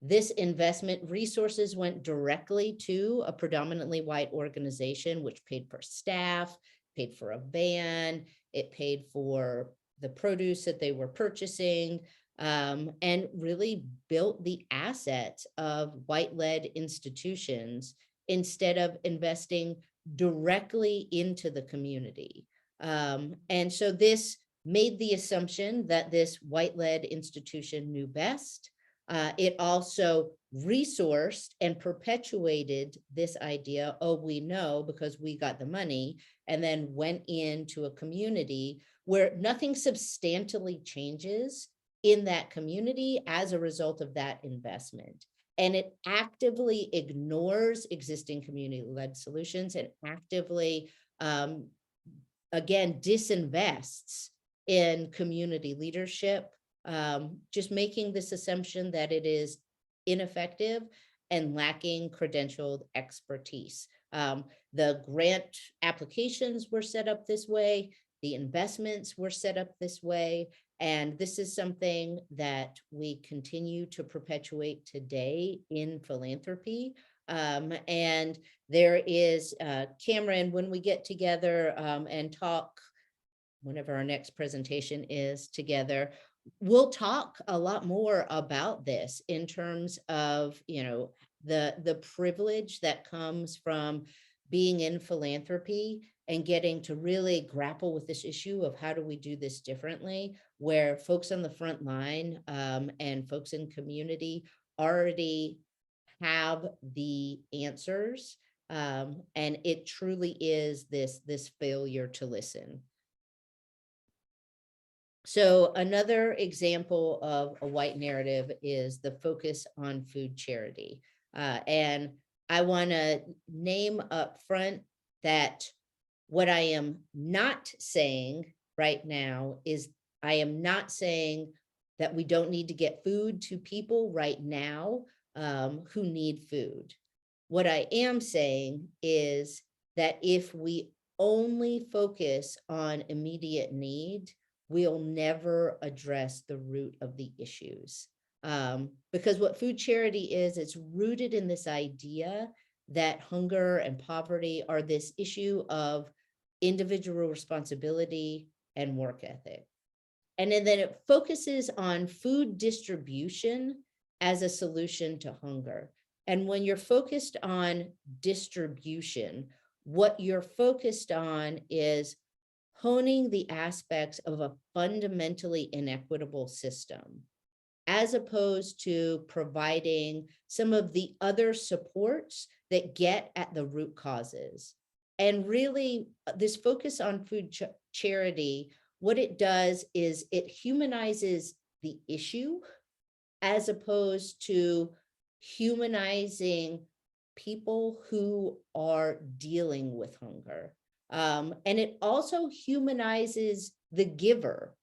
This investment resources went directly to a predominantly white organization, which paid for staff, paid for a van, it paid for the produce that they were purchasing, and really built the assets of white-led institutions instead of investing directly into the community. And so this made the assumption that this white-led institution knew best. It also resourced and perpetuated this idea, oh, we know because we got the money, and then went into a community where nothing substantially changes in that community as a result of that investment. And it actively ignores existing community-led solutions and actively, again, disinvests in community leadership, just making this assumption that it is ineffective and lacking credentialed expertise. The grant applications were set up this way, the investments were set up this way, and this is something that we continue to perpetuate today in philanthropy. And there is, Cameron, when we get together and talk, whenever our next presentation is together, we'll talk a lot more about this in terms of, the privilege that comes from being in philanthropy and getting to really grapple with this issue of how do we do this differently, where folks on the front line and folks in community already have the answers. And it truly is this failure to listen. So another example of a white narrative is the focus on food charity. And I want to name up front that what I am not saying right now is I am not saying that we don't need to get food to people right now who need food. What I am saying is that if we only focus on immediate need, we'll never address the root of the issues. Because what food charity is, it's rooted in this idea that hunger and poverty are this issue of individual responsibility and work ethic. And then it focuses on food distribution as a solution to hunger. And when you're focused on distribution, what you're focused on is honing the aspects of a fundamentally inequitable system, as opposed to providing some of the other supports that get at the root causes. And really, this focus on food charity, what it does is it humanizes the issue as opposed to humanizing people who are dealing with hunger. And it also humanizes the giver,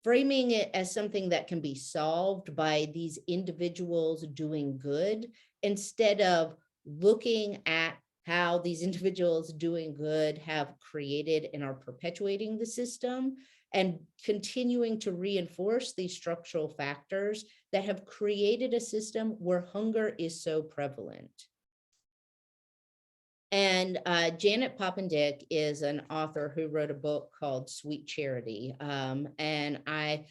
framing it as something that can be solved by these individuals doing good, instead of looking at how these individuals doing good have created and are perpetuating the system, and continuing to reinforce these structural factors that have created a system where hunger is so prevalent. And Janet Poppendick is an author who wrote a book called Sweet Charity. And I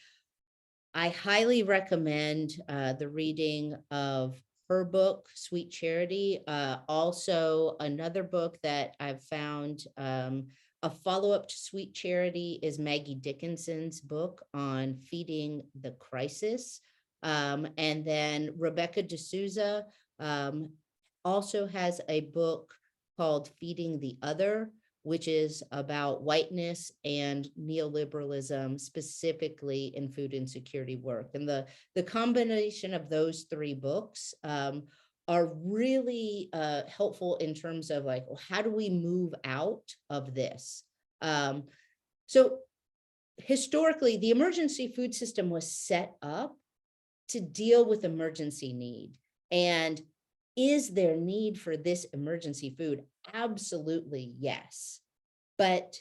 highly recommend the reading of her book, Sweet Charity. Also, another book that I've found, a follow-up to Sweet Charity, is Maggie Dickinson's book on feeding the crisis. And then Rebecca D'Souza also has a book called Feeding the Other, which is about whiteness and neoliberalism, specifically in food insecurity work. And the combination of those three books are really helpful in terms of like, well, how do we move out of this? So historically, the emergency food system was set up to deal with emergency need. And is there need for this emergency food? Absolutely, yes. But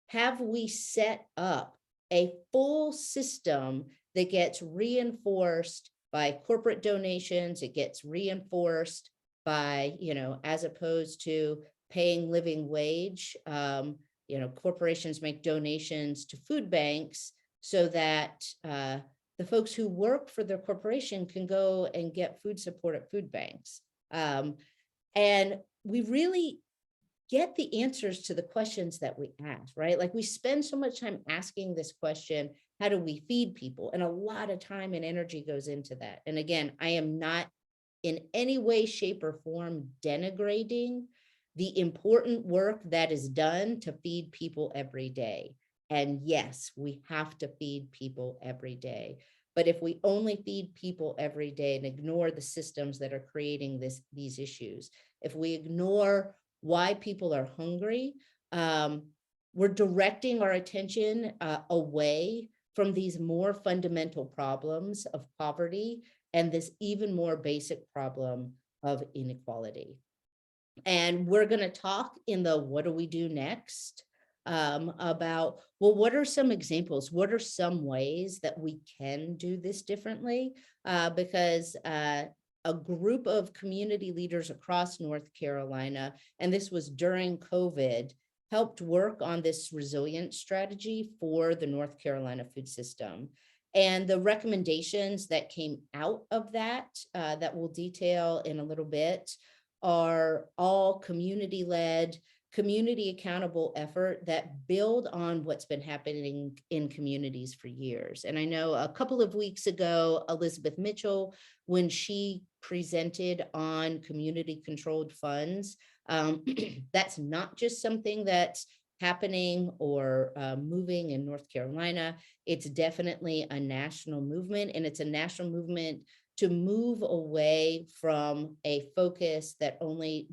have we set up a full system that gets reinforced by corporate donations? It gets reinforced by, as opposed to paying living wage, corporations make donations to food banks so that the folks who work for their corporation can go and get food support at food banks. And we really get the answers to the questions that we ask, right? Like, we spend so much time asking this question, how do we feed people? And a lot of time and energy goes into that. And again, I am not in any way, shape, or form denigrating the important work that is done to feed people every day. And yes, we have to feed people every day. But if we only feed people every day and ignore the systems that are creating these issues, if we ignore why people are hungry, we're directing our attention away from these more fundamental problems of poverty and this even more basic problem of inequality. And we're going to talk in the what do we do next about, well, what are some examples? What are some ways that we can do this differently? Because a group of community leaders across North Carolina, and this was during COVID, helped work on this resilience strategy for the North Carolina food system. And the recommendations that came out of that, that we'll detail in a little bit, are all community-led, community accountable effort that build on what's been happening in communities for years. And I know a couple of weeks ago, Elizabeth Mitchell, when she presented on community controlled funds, that's not just something that's happening or moving in North Carolina. It's definitely a national movement, and it's a national movement to move away from a focus that only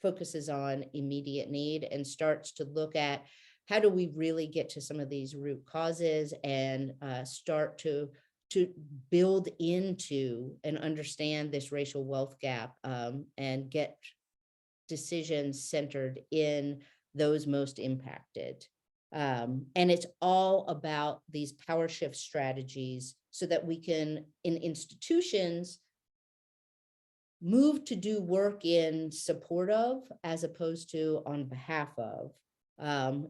focuses on immediate need and starts to look at how do we really get to some of these root causes and start to build into and understand this racial wealth gap and get decisions centered in those most impacted. And it's all about these power shift strategies so that we can, in institutions, move to do work in support of as opposed to on behalf of,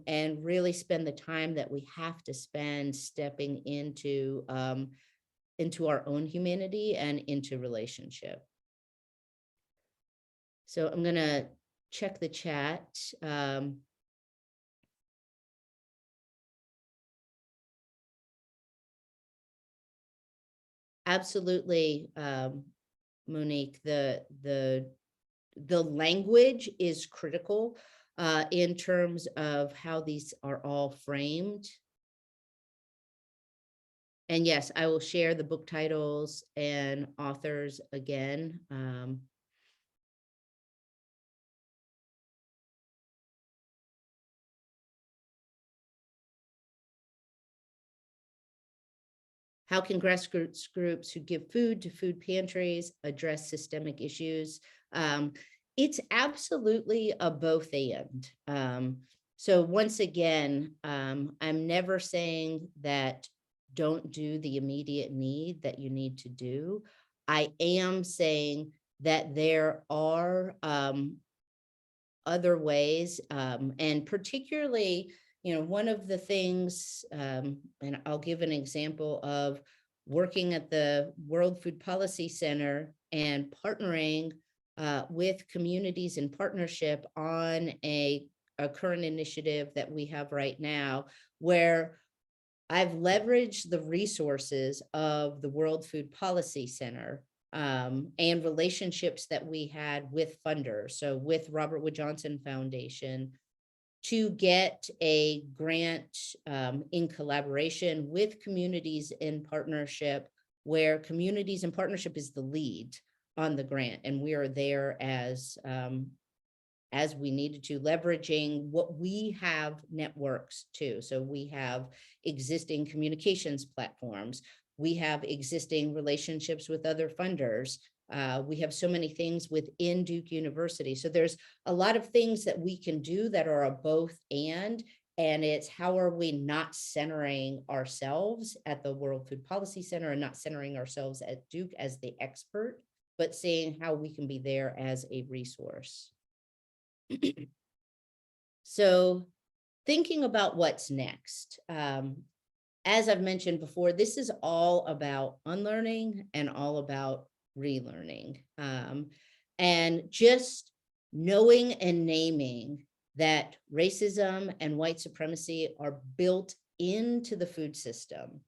and really spend the time that we have to spend stepping into our own humanity and into relationship. So I'm going to check the chat. Absolutely, Monique, the language is critical in terms of how these are all framed. And yes, I will share the book titles and authors again. How can grassroots groups who give food to food pantries address systemic issues? It's absolutely a both and. So once again, I'm never saying that don't do the immediate need that you need to do. I am saying that there are other ways, and particularly, one of the things, and I'll give an example of working at the World Food Policy Center and partnering with communities in partnership on a current initiative that we have right now, where I've leveraged the resources of the World Food Policy Center and relationships that we had with funders, so with Robert Wood Johnson Foundation, to get a grant in collaboration with communities in partnership, where communities in partnership is the lead on the grant, and we are there as we needed to, leveraging what we have networks too. So we have existing communications platforms. We have existing relationships with other funders. We have so many things within Duke University. So there's a lot of things that we can do that are a both and it's how are we not centering ourselves at the World Food Policy Center and not centering ourselves at Duke as the expert, but seeing how we can be there as a resource. So thinking about what's next, as I've mentioned before, this is all about unlearning and all about relearning, and just knowing and naming that racism and white supremacy are built into the food system,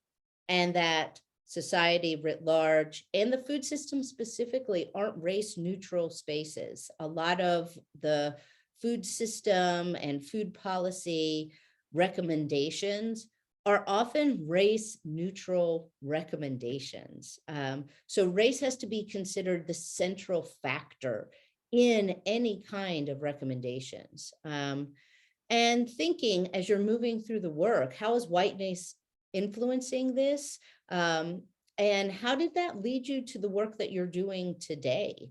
and that society writ large and the food system specifically aren't race neutral spaces. A lot of the food system and food policy recommendations are often race neutral recommendations. So race has to be considered the central factor in any kind of recommendations. And thinking as you're moving through the work, how is whiteness influencing this? And how did that lead you to the work that you're doing today?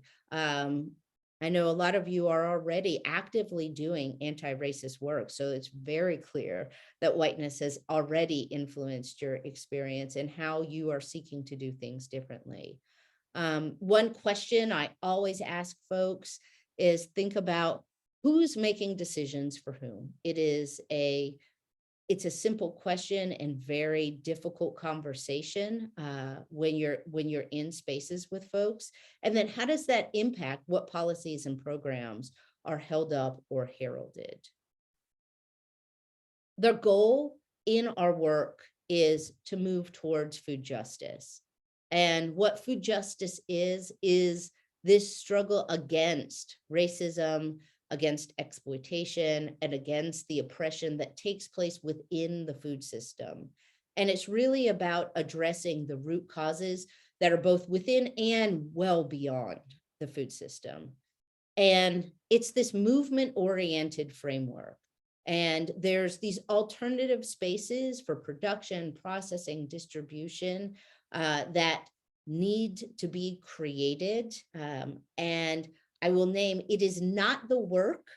I know a lot of you are already actively doing anti-racist work, so it's very clear that whiteness has already influenced your experience and how you are seeking to do things differently. One question I always ask folks is think about who's making decisions for whom. It's a simple question and very difficult conversation when you're in spaces with folks. And then how does that impact what policies and programs are held up or heralded? The goal in our work is to move towards food justice. And what food justice is this struggle against racism, against exploitation, and against the oppression that takes place within the food system. And it's really about addressing the root causes that are both within and well beyond the food system. And it's this movement-oriented framework. And there's these alternative spaces for production, processing, distribution that need to be created. And I will name, it is not the work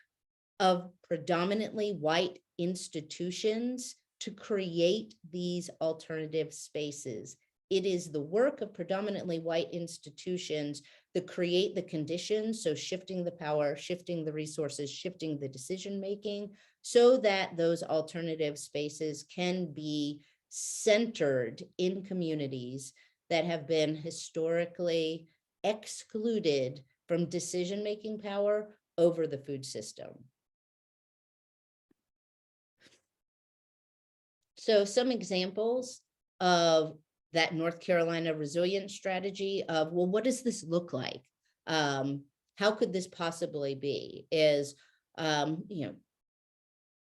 of predominantly white institutions to create these alternative spaces. It is the work of predominantly white institutions that create the conditions, so shifting the power, shifting the resources, shifting the decision-making, so that those alternative spaces can be centered in communities that have been historically excluded from decision-making power over the food system. So some examples of that North Carolina resilience strategy of, well, what does this look like? How could this possibly be? Is,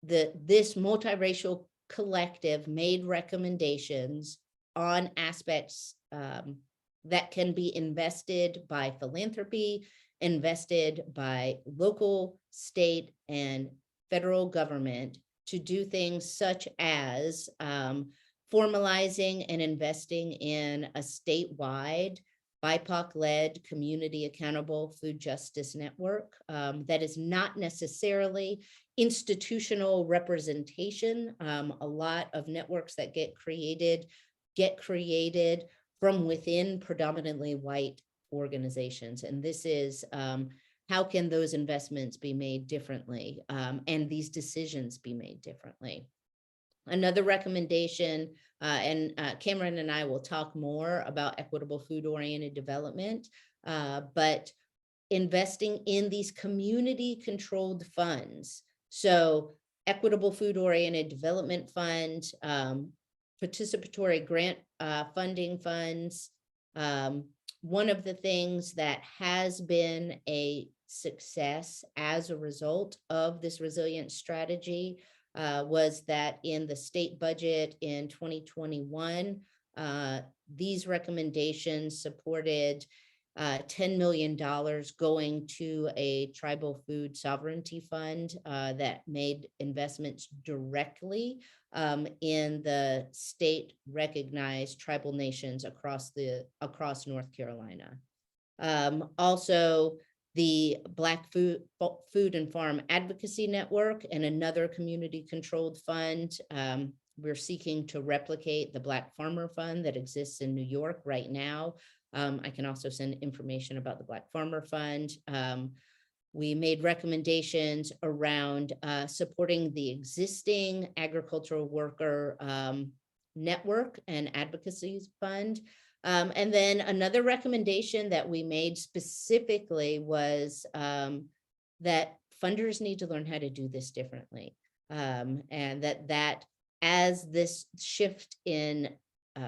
this multiracial collective made recommendations on aspects that can be invested by philanthropy, invested by local, state, and federal government to do things such as formalizing and investing in a statewide BIPOC-led community accountable food justice network that is not necessarily institutional representation. A lot of networks that get created from within predominantly white organizations. And this is how can those investments be made differently and these decisions be made differently. Another recommendation, and Cameron and I will talk more about equitable food-oriented development, but investing in these community-controlled funds. So equitable food-oriented development fund, participatory grant funding funds. One of the things that has been a success as a result of this resilience strategy was that in the state budget in 2021, these recommendations supported $10 million going to a tribal food sovereignty fund that made investments directly in the state recognized tribal nations across North Carolina. Also, the Black Food and Farm Advocacy Network and another community controlled fund. We're seeking to replicate the Black Farmer Fund that exists in New York right now. I can also send information about the Black Farmer Fund. We made recommendations around supporting the existing agricultural worker network and advocacy fund. And then another recommendation that we made specifically was that funders need to learn how to do this differently. And that as this shift in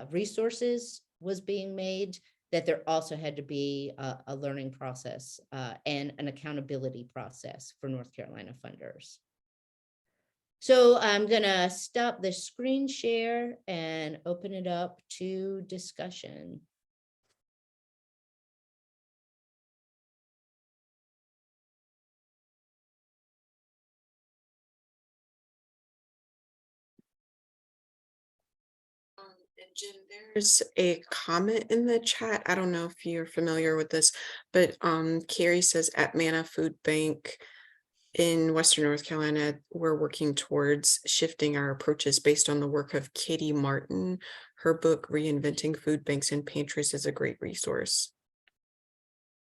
resources was being made, that there also had to be a learning process and an accountability process for North Carolina funders. So I'm gonna stop the screen share and open it up to discussion. And Jen, there's a comment in the chat. I don't know if you're familiar with this, but Carrie says at Manna Food Bank in Western North Carolina, we're working towards shifting our approaches based on the work of Katie Martin. Her book, Reinventing Food Banks and Pantries, is a great resource.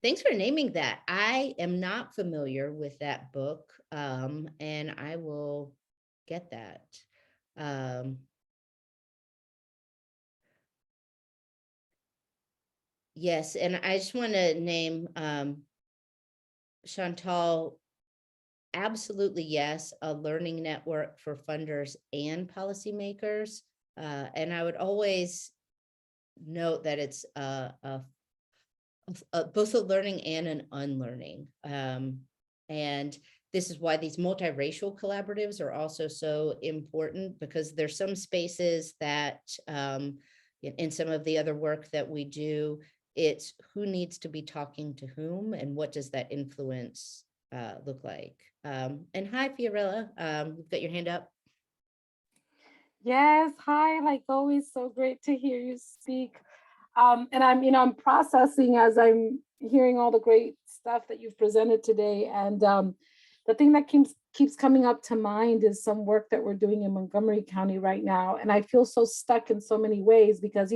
Thanks for naming that. I am not familiar with that book, and I will get that. Yes, and I just want to name Chantal, absolutely yes, a learning network for funders and policymakers. And I would always note that it's both a learning and an unlearning. And this is why these multiracial collaboratives are also so important, because there's some spaces that in some of the other work that we do, it's who needs to be talking to whom and what does that influence look like. And hi, Fiorella, you've got your hand up. Yes, hi, like always, so great to hear you speak. And I'm processing as I'm hearing all the great stuff that you've presented today. And the thing that keeps coming up to mind is some work that we're doing in Montgomery County right now. And I feel so stuck in so many ways because,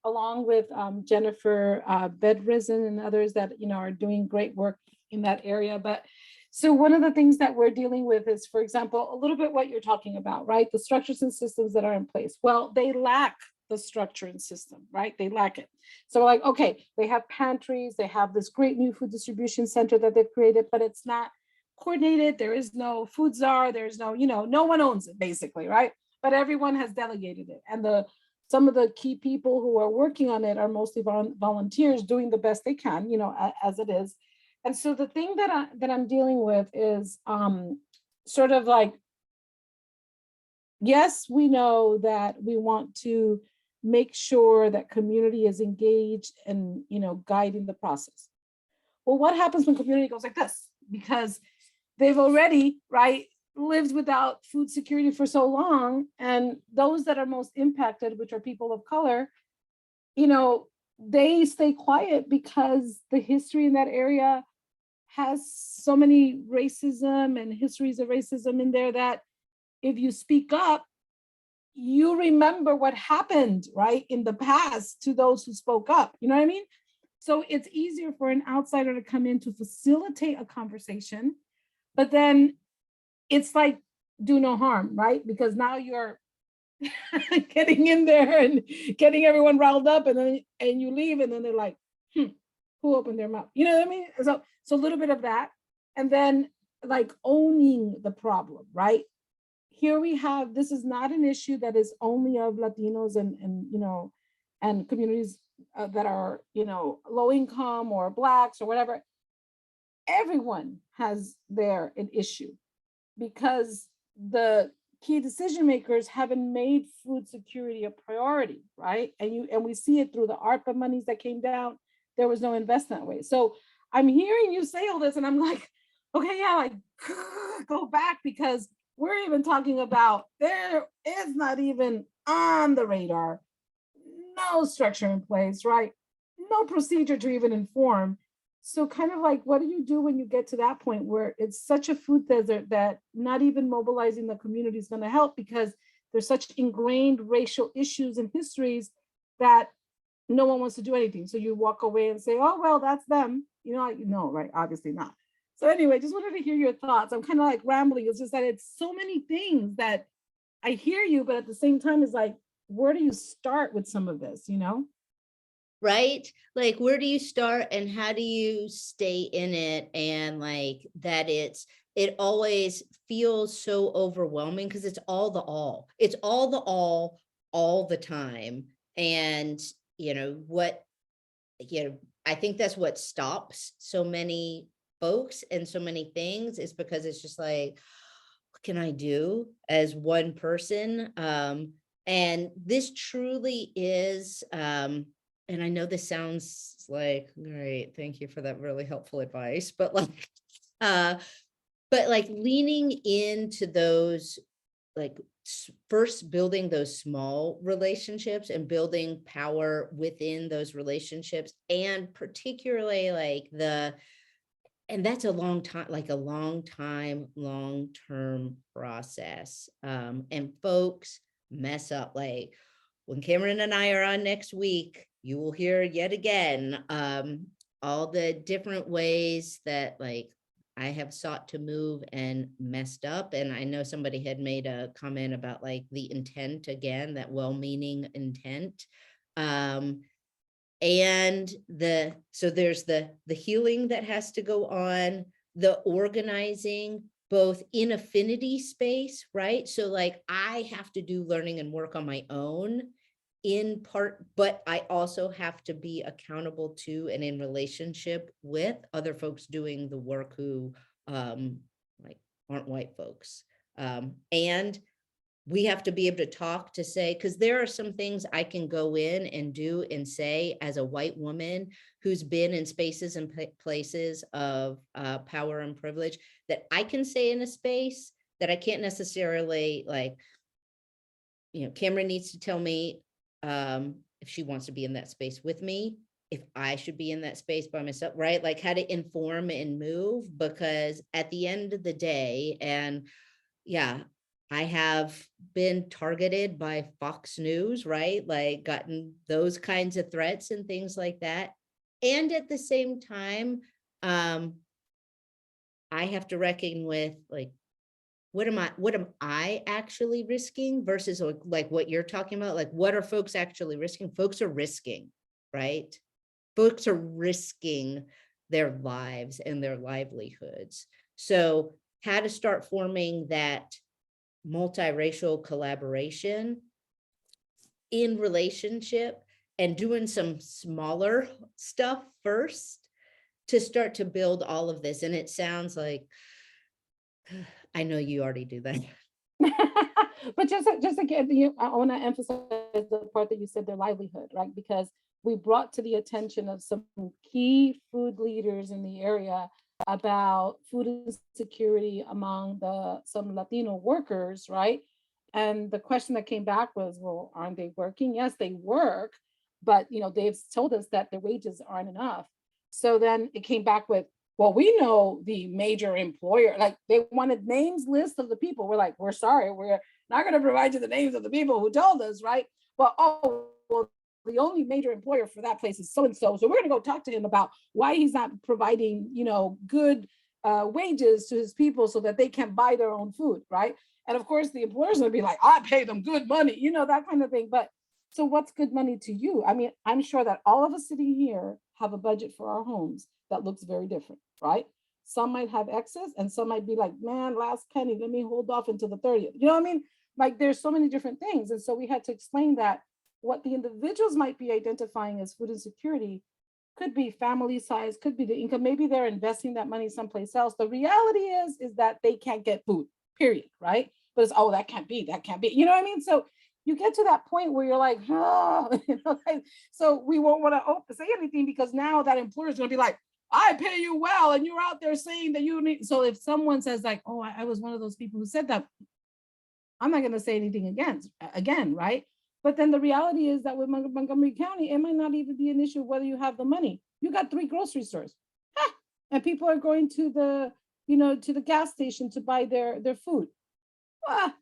along with Jennifer Bedrisen and others that, are doing great work in that area. But so one of the things that we're dealing with is, for example, a little bit what you're talking about, right? The structures and systems that are in place. Well, they lack the structure and system, right? They lack it. So like, okay, they have pantries, they have this great new food distribution center that they've created, but it's not coordinated. There is no food czar. There's no, no one owns it basically, right? But everyone has delegated it. And the some of the key people who are working on it are mostly volunteers doing the best they can, as it is. And so the thing that I'm dealing with is sort of like, yes, we know that we want to make sure that community is engaged and, guiding the process. Well, what happens when community goes like this? Because they've already, right, lived without food security for so long. And those that are most impacted, which are people of color, they stay quiet because the history in that area has so many racism and histories of racism in there that if you speak up, you remember what happened, right, in the past to those who spoke up. You know what I mean? So it's easier for an outsider to come in to facilitate a conversation, but then it's like do no harm, right? Because now you're getting in there and getting everyone riled up, and you leave, and then they're like, who opened their mouth? You know what I mean? So a little bit of that, and then like owning the problem, right? Here we have, this is not an issue that is only of Latinos and communities that are, low income or Blacks or whatever. Everyone has an issue because the key decision makers haven't made food security a priority, right? And we see it through the ARPA monies that came down. There was no investment way. So I'm hearing you say all this, and I'm like, okay, yeah, like go back, because we're even talking about there is not even on the radar, no structure in place, right? No procedure to even inform. So kind of like, what do you do when you get to that point where it's such a food desert that not even mobilizing the community is going to help, because there's such ingrained racial issues and histories that no one wants to do anything. So you walk away and say, oh, well, that's them. No, right? Obviously not. So anyway, just wanted to hear your thoughts. I'm kind of like rambling. It's just that it's so many things that I hear you, but at the same time, it's like, where do you start with some of this, Right? Like, where do you start and how do you stay in it? And like that it always feels so overwhelming because it's all the all the time. And I think that's what stops so many folks and so many things, is because it's just like, what can I do as one person? And this truly is, and I know this sounds like, great, thank you for that really helpful advice, but leaning into those, like first building those small relationships and building power within those relationships, and particularly and that's a long time, like a long-term process. And folks mess up. Like when Cameron and I are on next week, you will hear yet again all the different ways that like I have sought to move and messed up. And I know somebody had made a comment about like the intent again, that well-meaning intent. And so there's the healing that has to go on, the organizing, both in affinity space, right? So like I have to do learning and work on my own in part, but I also have to be accountable to and in relationship with other folks doing the work who like aren't white folks. And we have to be able to talk to say, because there are some things I can go in and do and say as a white woman who's been in spaces and places of power and privilege, that I can say in a space that I can't necessarily like, Cameron needs to tell me if she wants to be in that space with me, if I should be in that space by myself, right? Like how to inform and move, because at the end of the day, and yeah, I have been targeted by Fox News, right? Like gotten those kinds of threats and things like that. And at the same time, I have to reckon with like, what am I actually risking versus like what you're talking about? Like, what are folks actually risking? Folks are risking, right? Folks are risking their lives and their livelihoods. So how to start forming that multiracial collaboration in relationship and doing some smaller stuff first to start to build all of this. And it sounds like, I know you already do that. But just again, I want to emphasize the part that you said, their livelihood, right? Because we brought to the attention of some key food leaders in the area about food insecurity among some Latino workers, right? And the question that came back was, well, aren't they working? Yes, they work, but they've told us that their wages aren't enough. So then it came back with, well, we know the major employer, like they wanted names list of the people. We're like, we're sorry, we're not going to provide you the names of the people who told us, right? Well, well, the only major employer for that place is so-and-so. So we're going to go talk to him about why he's not providing, good wages to his people so that they can buy their own food, right? And of course, the employer's going to be like, I pay them good money, that kind of thing. But so what's good money to you? I mean, I'm sure that all of us sitting here have a budget for our homes that looks very different, right? Some might have excess and some might be like, man, last penny, let me hold off until the 30th. You know what I mean? Like there's so many different things. And so we had to explain that what the individuals might be identifying as food insecurity could be family size, could be the income. Maybe they're investing that money someplace else. The reality is that they can't get food, period, right? But it's, oh, that can't be. You know what I mean? So you get to that point where you're like, oh, so we won't want to say anything because now that employer is going to be like, I pay you well, and you're out there saying that you need. So if someone says like, oh, I was one of those people who said that, I'm not going to say anything again, right? But then the reality is that with Montgomery County, it might not even be an issue whether you have the money. You got 3 grocery stores, and people are going to the gas station to buy their food. Well,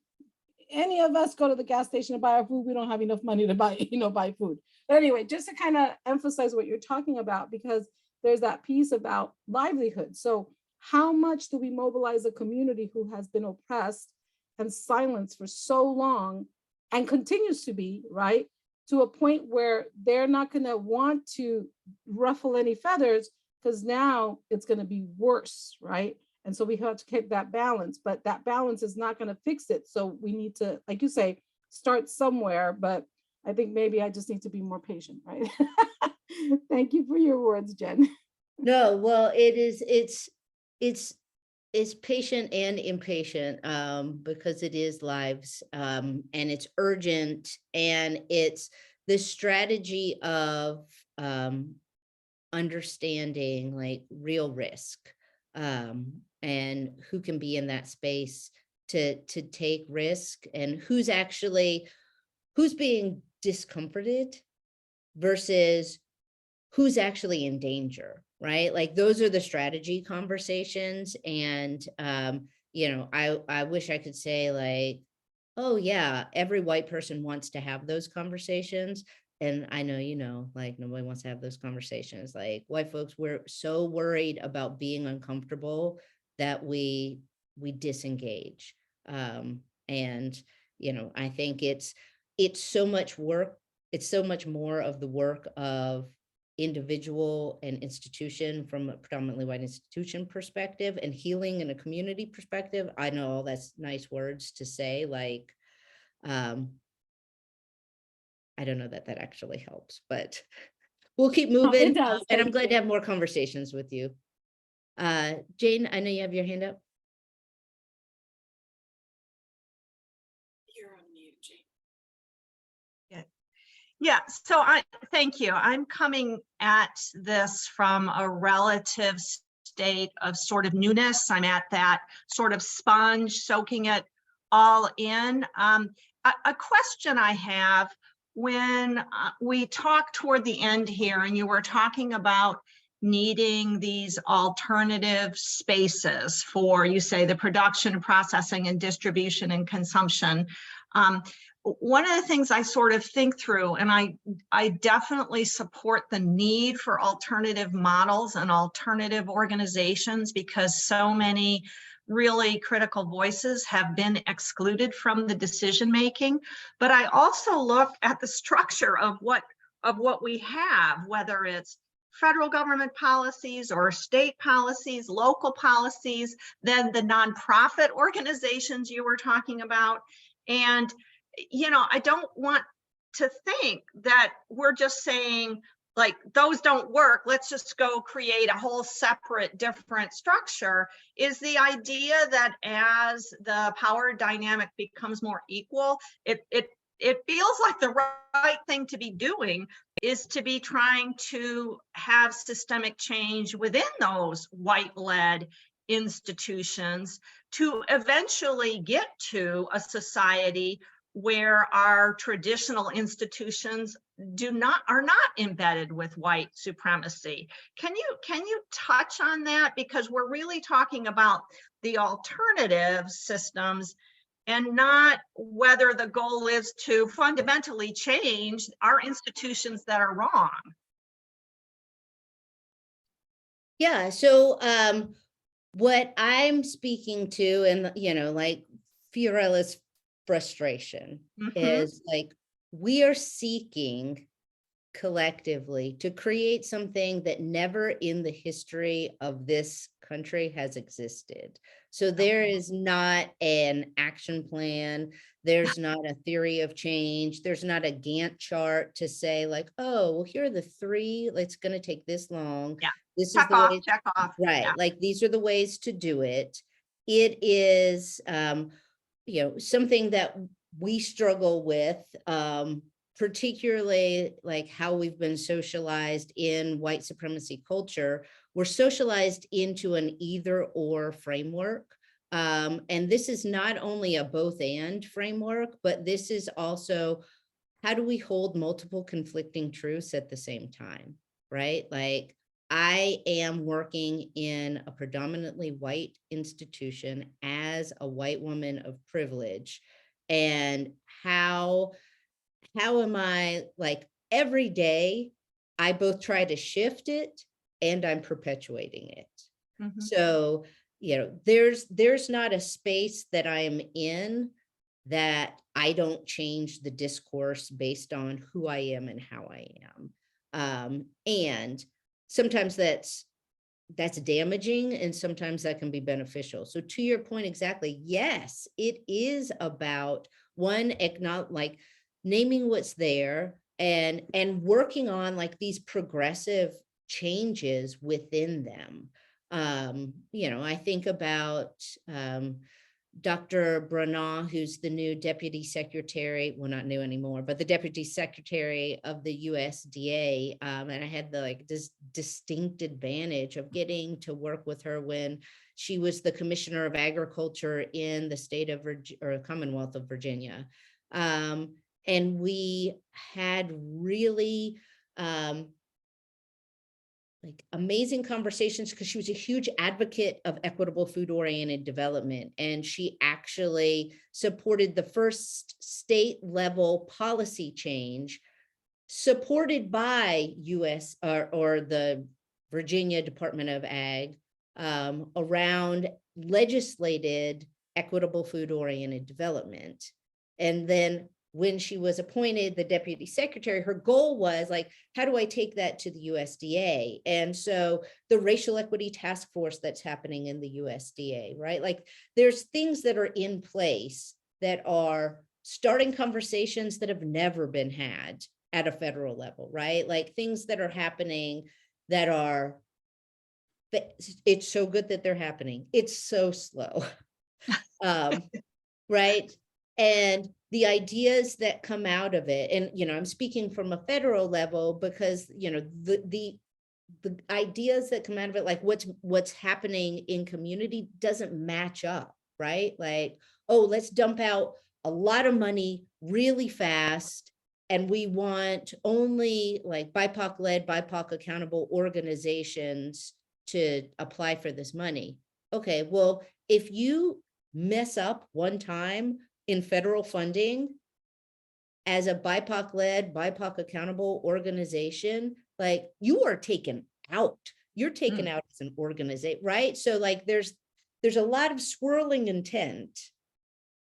any of us go to the gas station to buy our food, we don't have enough money to buy food. But anyway, just to kind of emphasize what you're talking about, because there's that piece about livelihood. So how much do we mobilize a community who has been oppressed and silenced for so long and continues to be, right, to a point where they're not going to want to ruffle any feathers because now it's going to be worse, right? And so we have to keep that balance, but that balance is not going to fix it. So we need to, like you say, start somewhere, but I think maybe I just need to be more patient, right? Thank you for your words, Jen. No, well, it's patient and impatient, because it is lives, and it's urgent, and it's the strategy of understanding like real risk, and who can be in that space to take risk, and who's being discomforted versus who's actually in danger, right? Like those are the strategy conversations. And, I wish I could say like, oh yeah, every white person wants to have those conversations. And I know, like nobody wants to have those conversations. Like white folks, we're so worried about being uncomfortable that we disengage. And, I think it's so much work. It's so much more of the work of individual and institution from a predominantly white institution perspective, and healing in a community perspective. I know all that's nice words to say, like, I don't know that actually helps, but we'll keep moving. It does. And I'm glad to have more conversations with you. Jane, I know you have your hand up. You're on mute, Jane. Yeah, so thank you. I'm coming at this from a relative state of sort of newness. I'm at that sort of sponge, soaking it all in. A question I have, when we talk toward the end here, and you were talking about needing these alternative spaces for, you say, the production, processing, and distribution and consumption. One of the things I sort of think through, and I definitely support the need for alternative models and alternative organizations, because so many really critical voices have been excluded from the decision making. But I also look at the structure of what we have, whether it's federal government policies or state policies, local policies, then the nonprofit organizations you were talking about. And I don't want to think that we're just saying, like, those don't work, let's just go create a whole separate, different structure, is the idea that as the power dynamic becomes more equal, it feels like the right thing to be doing is to be trying to have systemic change within those white-led institutions to eventually get to a society where our traditional institutions are not embedded with white supremacy. Can you touch on that? Because we're really talking about the alternative systems and not whether the goal is to fundamentally change our institutions that are wrong. Yeah, so what I'm speaking to, and like Fiorella's frustration is like, we are seeking collectively to create something that never in the history of this country has existed. So there is not an action plan. There's not a theory of change. There's not a Gantt chart to say like, oh, well, here are the three, it's going to take this long. Yeah. This Check is the off, way, check off. right? Yeah. Like these are the ways to do it. It is, something that we struggle with, particularly like how we've been socialized in white supremacy culture. We're socialized into an either or framework. And this is not only a both and framework, but this is also, how do we hold multiple conflicting truths at the same time, right? Like, I am working in a predominantly white institution as a white woman of privilege. And how am I, like, every day I both try to shift it and I'm perpetuating it. So, there's not a space that I am in that I don't change the discourse based on who I am and how I am. And sometimes that's damaging and sometimes that can be beneficial. So to your point, exactly, yes, it is about one, like naming what's there and working on like these progressive changes within them. I think about Dr. Branagh, who's the new deputy secretary, well, not new anymore, but the deputy secretary of the USDA. And I had the this distinct advantage of getting to work with her when she was the commissioner of agriculture in the state of Commonwealth of Virginia. And we had really amazing conversations because she was a huge advocate of equitable food-oriented development. And she actually supported the first state level policy change supported by US or the Virginia Department of Ag around legislated equitable food-oriented development. And then when she was appointed the deputy secretary, her goal was like, how do I take that to the USDA? And so the racial equity task force that's happening in the USDA, right? Like there's things that are in place that are starting conversations that have never been had at a federal level, right? Like things that are happening that are, it's so good that they're happening. It's so slow, right? And the ideas that come out of it, and I'm speaking from a federal level because the ideas that come out of it, like what's happening in community doesn't match up, right? Like, oh, let's dump out a lot of money really fast, and we want only like BIPOC led, BIPOC accountable organizations to apply for this money. Okay, well, if you mess up one time in federal funding as a BIPOC led, BIPOC accountable organization, like you are taken out. You're taken out as an organization, right? So like there's a lot of swirling intent.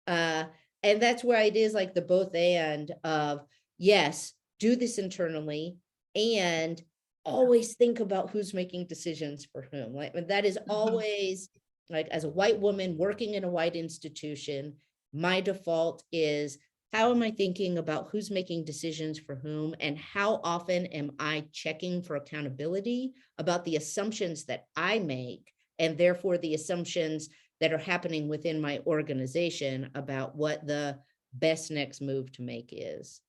And that's where it is like the both and of, yes, do this internally and always think about who's making decisions for whom. Like that is always like, as a white woman working in a white institution, my default is how am I thinking about who's making decisions for whom, and how often am I checking for accountability about the assumptions that I make, and therefore the assumptions that are happening within my organization about what the best next move to make is.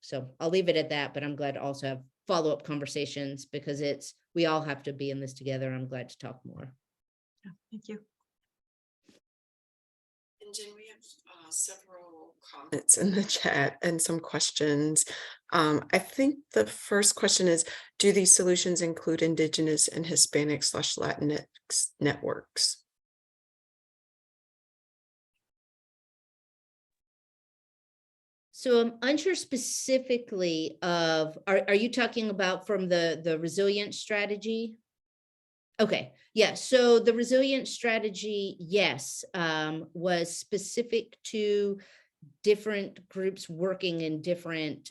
So I'll leave it at that, but I'm glad to also have follow-up conversations because we all have to be in this together. I'm glad to talk more. Yeah, thank you. And Jen, we have several comments in the chat and some questions. I think the first question is, do these solutions include Indigenous and Hispanic/Latinx networks? So I'm unsure specifically of, are you talking about from the resilience strategy? Okay, yeah, so the resilience strategy, yes, was specific to different groups working in different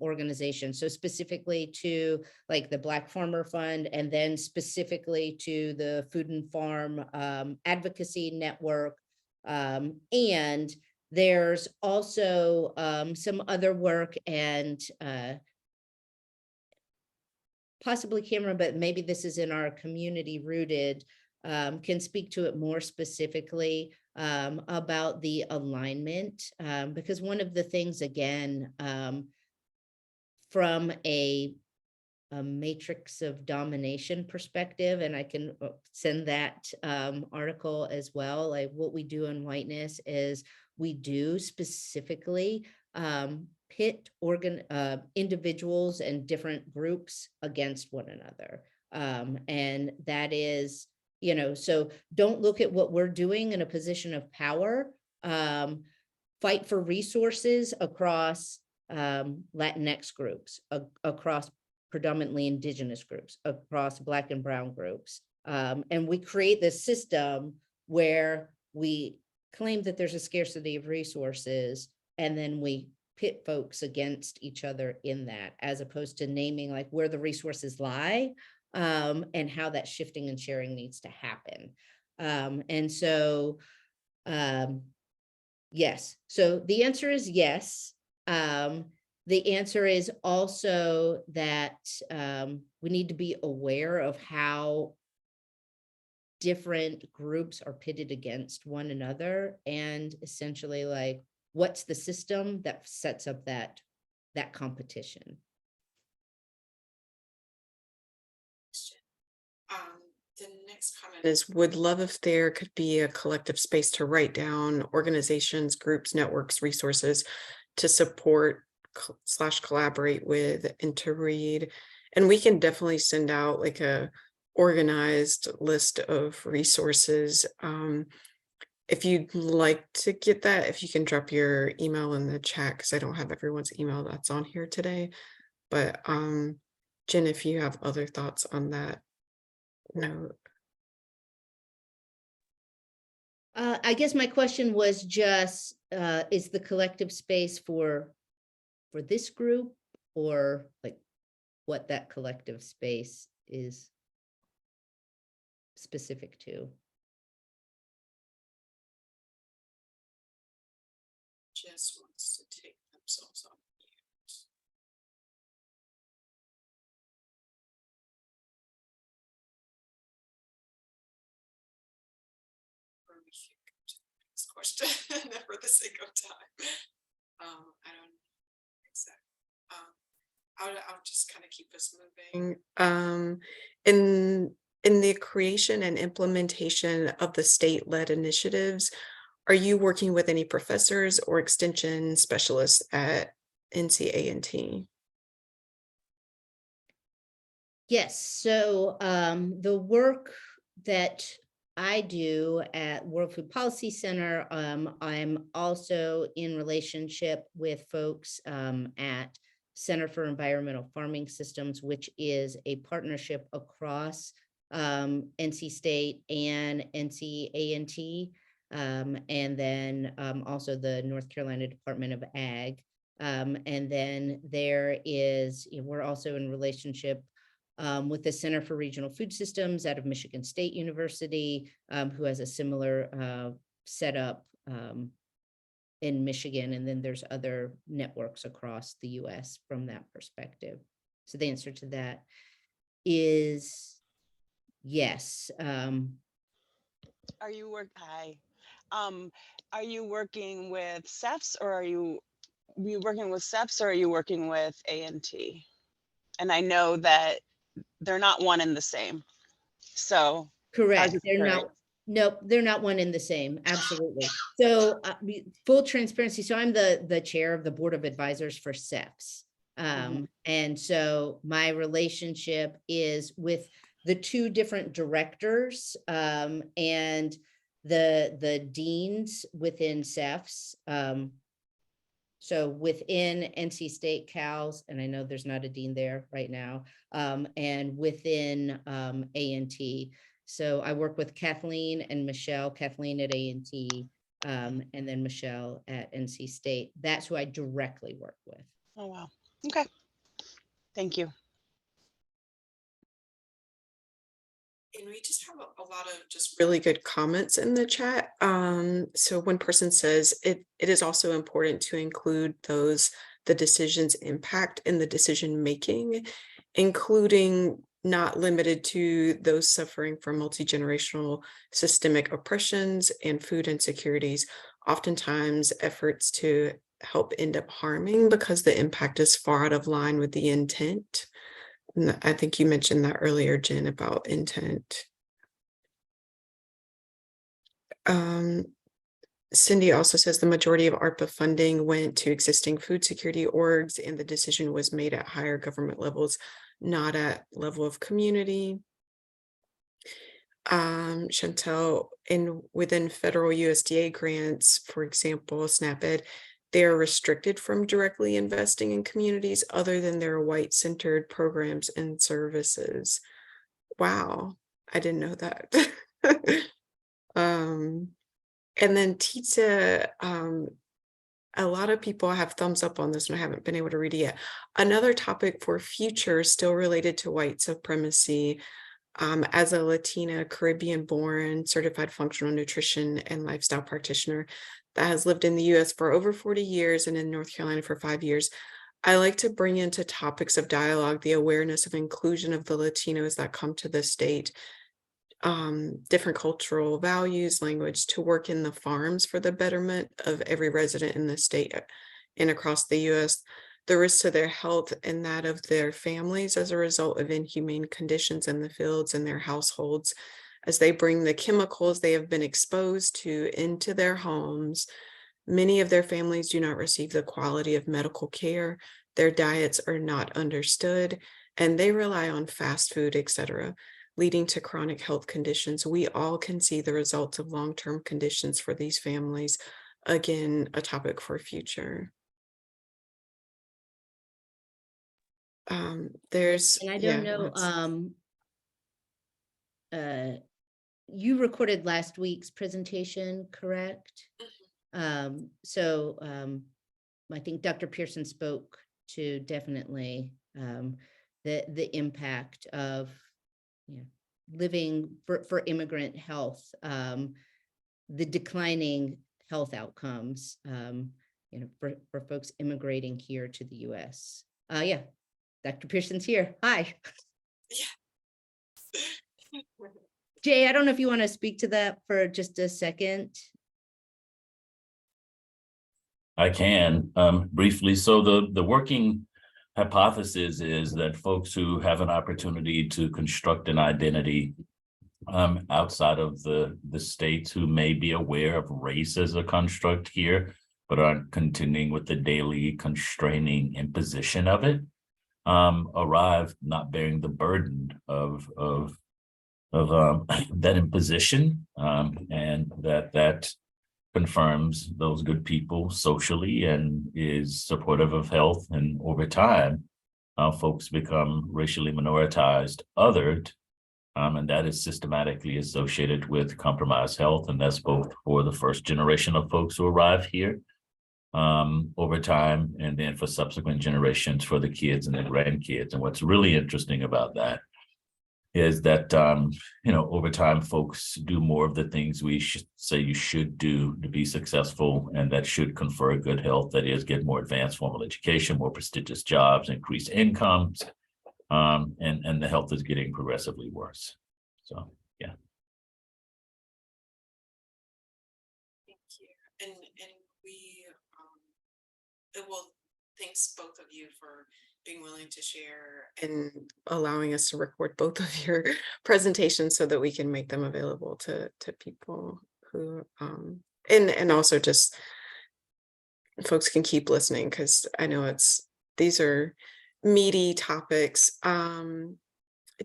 organizations. So specifically to like the Black Farmer Fund, and then specifically to the Food and Farm Advocacy Network. And there's also some other work, and possibly Cameron, but maybe this is in our community rooted, can speak to it more specifically about the alignment. Because one of the things, again, from a matrix of domination perspective, and I can send that article as well, like what we do in whiteness is we do specifically pit individuals and different groups against one another. And that is, so don't look at what we're doing in a position of power. Fight for resources across Latinx groups, across predominantly Indigenous groups, across Black and Brown groups. And we create this system where we claim that there's a scarcity of resources, and then we pit folks against each other in that, as opposed to naming like where the resources lie, and how that shifting and sharing needs to happen. And so, yes. So the answer is yes. The answer is also that we need to be aware of how different groups are pitted against one another, and essentially like, what's the system that sets up that competition? The next comment is, would love if there could be a collective space to write down organizations, groups, networks, resources to support / collaborate with and to read. And we can definitely send out like a organized list of resources. If you'd like to get that, if you can drop your email in the chat, because I don't have everyone's email that's on here today. But Jen, if you have other thoughts on that note. I guess my question was just, is the collective space for this group, or like what that collective space is specific to? Jess wants to take themselves off mute. Or we should go to the next question for the sake of time. I don't know exactly. I'll just kind of keep us moving. In the creation and implementation of the state-led initiatives, are you working with any professors or extension specialists at NCA&T? Yes, so the work that I do at World Food Policy Center, I'm also in relationship with folks at Center for Environmental Farming Systems, which is a partnership across NC State and NCA&T, and then also the North Carolina Department of Ag. And then we're also in relationship with the Center for Regional Food Systems out of Michigan State University, who has a similar setup in Michigan, and then there's other networks across the US from that perspective. So the answer to that is yes. Are you are you working with SEFs, or are you working with SEFs, or are you working with A&T? And I know that they're not one and the same. So Correct. They're not. Nope, they're not one and the same. Absolutely. So full transparency. So I'm the chair of the board of advisors for SEFs. And so my relationship is with the two different directors and the deans within SEFs. So within NC State CALS, and I know there's not a dean there right now, and within A&T. So I work with Kathleen and Michelle, Kathleen at A&T, and then Michelle at NC State. That's who I directly work with. Oh, wow. Okay. Thank you. And we just have a lot of just really good comments in the chat. So one person says it is also important to include the decision's impact in the decision making, including not limited to those suffering from multi-generational systemic oppressions and food insecurities. Oftentimes efforts to help end up harming because the impact is far out of line with the intent. I think you mentioned that earlier, Jen, about intent. Cindy also says the majority of ARPA funding went to existing food security orgs, and the decision was made at higher government levels, not at level of community. Chantel, within federal USDA grants, for example, SNAP-Ed, they are restricted from directly investing in communities other than their white-centered programs and services. Wow, I didn't know that. And then Tita, a lot of people have thumbs up on this, and I haven't been able to read it yet. Another topic for future, still related to white supremacy, as a Latina, Caribbean-born, certified functional nutrition and lifestyle practitioner that has lived in the US for over 40 years and in North Carolina for 5 years, I like to bring into topics of dialogue the awareness of inclusion of the Latinos that come to the state, different cultural values, language, to work in the farms for the betterment of every resident in the state and across the US, the risk to their health and that of their families as a result of inhumane conditions in the fields and their households, as they bring the chemicals they have been exposed to into their homes. Many of their families do not receive the quality of medical care, their diets are not understood, and they rely on fast food, etc., leading to chronic health conditions. We all can see the results of long-term conditions for these families. Again, a topic for future. There's, and I don't know, you recorded last week's presentation, correct? So I think Dr. Pearson spoke to definitely the impact of living for immigrant health, the declining health outcomes, for folks immigrating here to the US. Yeah, Dr. Pearson's here. Hi. Jay, I don't know if you want to speak to that for just a second. I can briefly. So the working hypothesis is that folks who have an opportunity to construct an identity outside of the states, who may be aware of race as a construct here, but aren't contending with the daily constraining imposition of it, arrive not bearing the burden of that imposition, and that confirms those good people socially and is supportive of health. And over time, folks become racially minoritized, othered, and that is systematically associated with compromised health. And that's both for the first generation of folks who arrive here over time, and then for subsequent generations for the kids and the grandkids. And what's really interesting about that is that, over time, folks do more of the things we should say you should do to be successful, and that should confer good health. That is, get more advanced formal education, more prestigious jobs, increased incomes, and the health is getting progressively worse. So, yeah. Thank you. And we, well, thanks both of you for being willing to share and allowing us to record both of your presentations so that we can make them available to people who, and also just folks can keep listening, because I know these are meaty topics.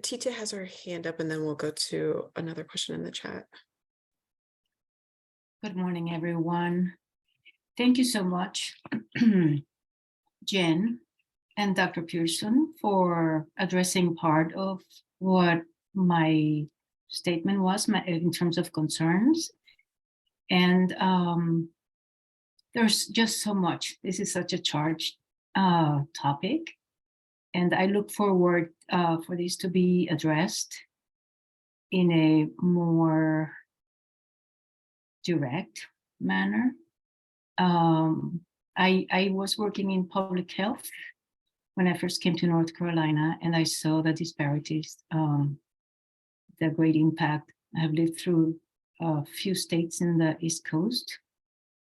Tita has her hand up, and then we'll go to another question in the chat. Good morning, everyone. Thank you so much, Jen and Dr. Pearson, for addressing part of what my statement was in terms of concerns. And there's just so much. This is such a charged topic. And I look forward for this to be addressed in a more direct manner. I was working in public health when I first came to North Carolina, and I saw the disparities, the great impact. I have lived through a few states in the East Coast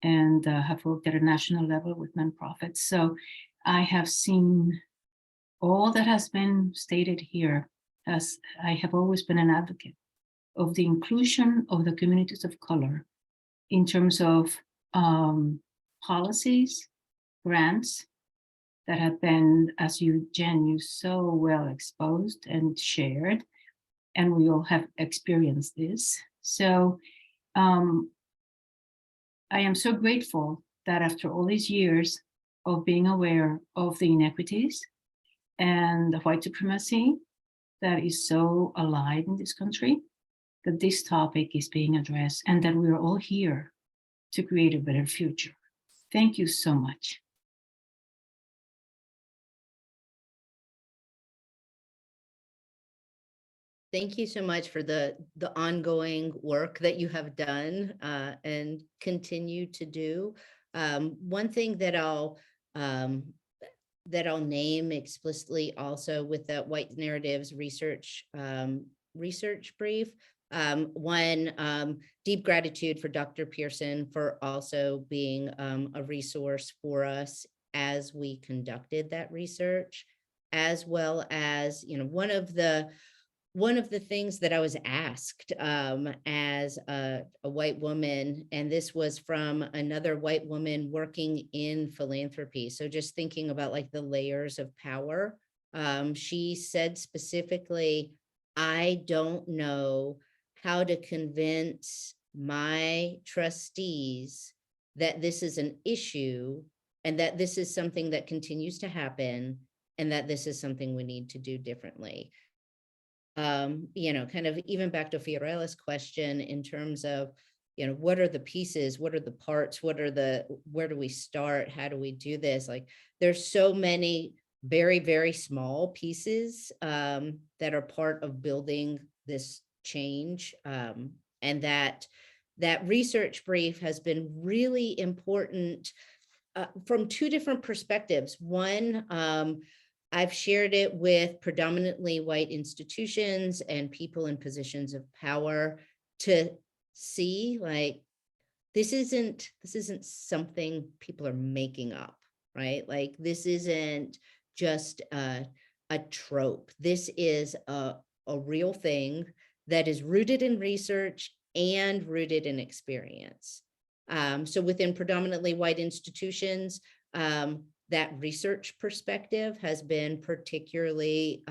and have worked at a national level with nonprofits. So I have seen all that has been stated here, as I have always been an advocate of the inclusion of the communities of color in terms of policies, grants that have been, as you, Jen, you so well exposed and shared, and we all have experienced this. So I am so grateful that after all these years of being aware of the inequities and the white supremacy that is so alive in this country, that this topic is being addressed and that we're all here to create a better future. Thank you so much. Thank you so much for the ongoing work that you have done and continue to do. One thing that I'll name explicitly also with the White Narratives research brief. One, deep gratitude for Dr. Pearson for also being a resource for us as we conducted that research, as well as, one of the things that I was asked as a white woman, and this was from another white woman working in philanthropy. So just thinking about like the layers of power, she said specifically, I don't know how to convince my trustees that this is an issue and that this is something that continues to happen and that this is something we need to do differently. Kind of even back to Fiorella's question in terms of, what are the pieces, what are the parts, where do we start? How do we do this? Like, there's so many very, very small pieces that are part of building this change. And that research brief has been really important from two different perspectives. One, I've shared it with predominantly white institutions and people in positions of power to see, like, this isn't something people are making up, right? Like, this isn't just a trope. This is a real thing that is rooted in research and rooted in experience. So within predominantly white institutions, that research perspective has been particularly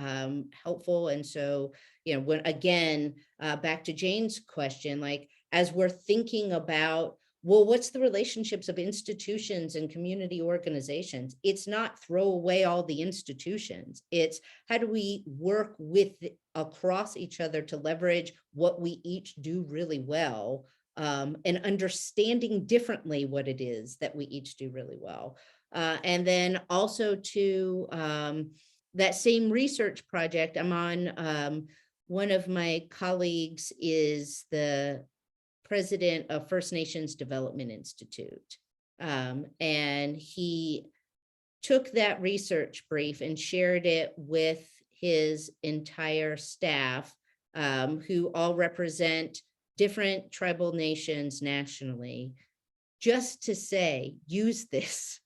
helpful. And so, when again, back to Jane's question, like, as we're thinking about, well, what's the relationships of institutions and community organizations? It's not throw away all the institutions. It's how do we work across each other to leverage what we each do really well, and understanding differently what it is that we each do really well. And then also to that same research project, I'm on one of my colleagues is the president of First Nations Development Institute. And he took that research brief and shared it with his entire staff, who all represent different tribal nations nationally, just to say, use this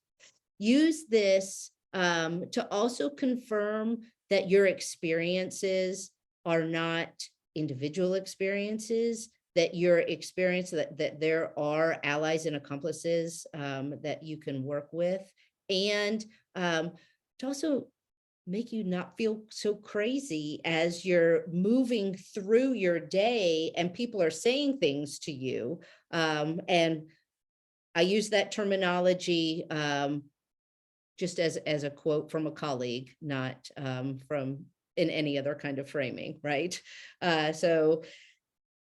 to also confirm that your experiences are not individual experiences, that your experience, that there are allies and accomplices that you can work with, and to also make you not feel so crazy as you're moving through your day and people are saying things to you. And I use that terminology just as a quote from a colleague, not from in any other kind of framing, right? So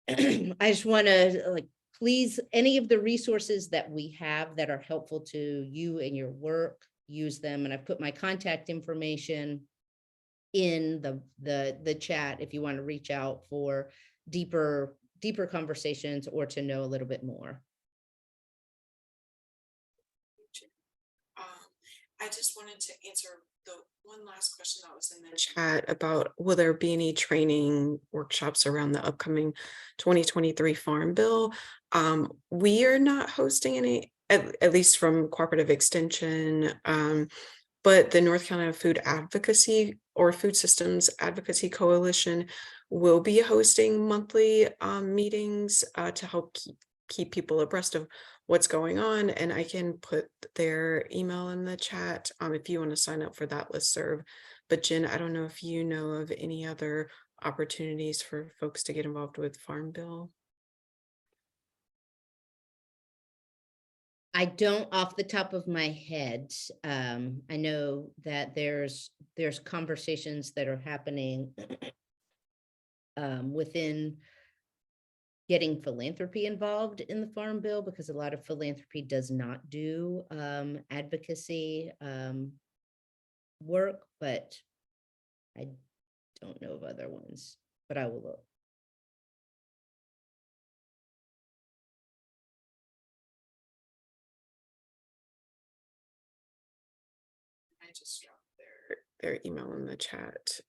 I just want to please, any of the resources that we have that are helpful to you and your work, use them. And I've put my contact information in the chat if you want to reach out for deeper conversations or to know a little bit more. I just wanted to answer the one last question that was in the chat about will there be any training workshops around the upcoming 2023 Farm Bill. We are not hosting any, at least from Cooperative Extension, but the North Carolina Food Advocacy or Food Systems Advocacy Coalition will be hosting monthly meetings to help keep people abreast of what's going on. And I can put their email in the chat if you want to sign up for that listserv. But Jen, I don't know if you know of any other opportunities for folks to get involved with Farm Bill. I don't off the top of my head. I know that there's conversations that are happening within getting philanthropy involved in the Farm Bill, because a lot of philanthropy does not do advocacy work, but I don't know of other ones, but I will look. I just dropped their email in the chat.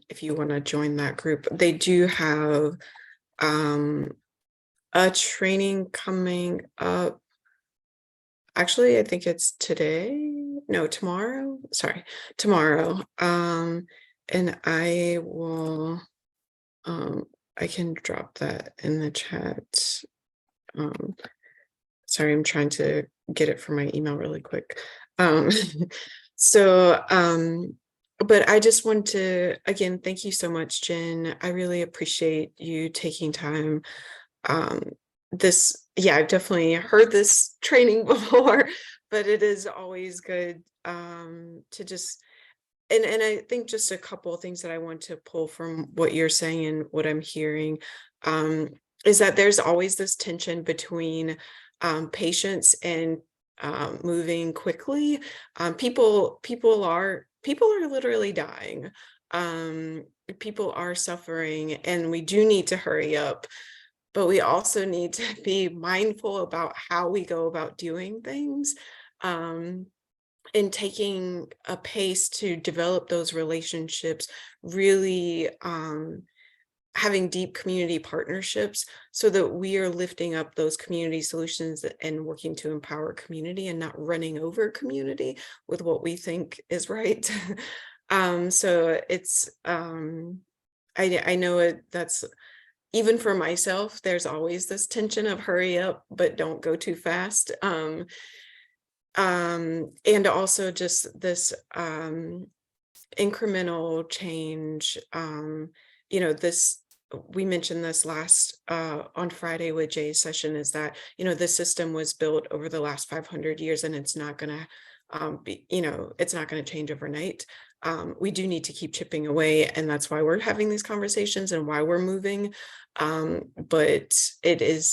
If you want to join that group, they do have a training coming up. Actually, I think it's tomorrow. Sorry, tomorrow. And I will I can drop that in the chat. Sorry, I'm trying to get it from my email really quick. But I just want to, again, thank you so much, Jen. I really appreciate you taking time. I've definitely heard this training before, but it is always good to just, and I think just a couple of things that I want to pull from what you're saying and what I'm hearing is that there's always this tension between patience and moving quickly. People are literally dying. People are suffering, and we do need to hurry up, but we also need to be mindful about how we go about doing things, and taking a pace to develop those relationships, really having deep community partnerships so that we are lifting up those community solutions and working to empower community and not running over community with what we think is right. So it's, I know that's, even for myself, there's always this tension of hurry up, but don't go too fast. And also just this incremental change. We mentioned this last on Friday with Jay's session, is that the system was built over the last 500 years, and it's not going to it's not going to change overnight. We do need to keep chipping away, and that's why we're having these conversations and why we're moving. But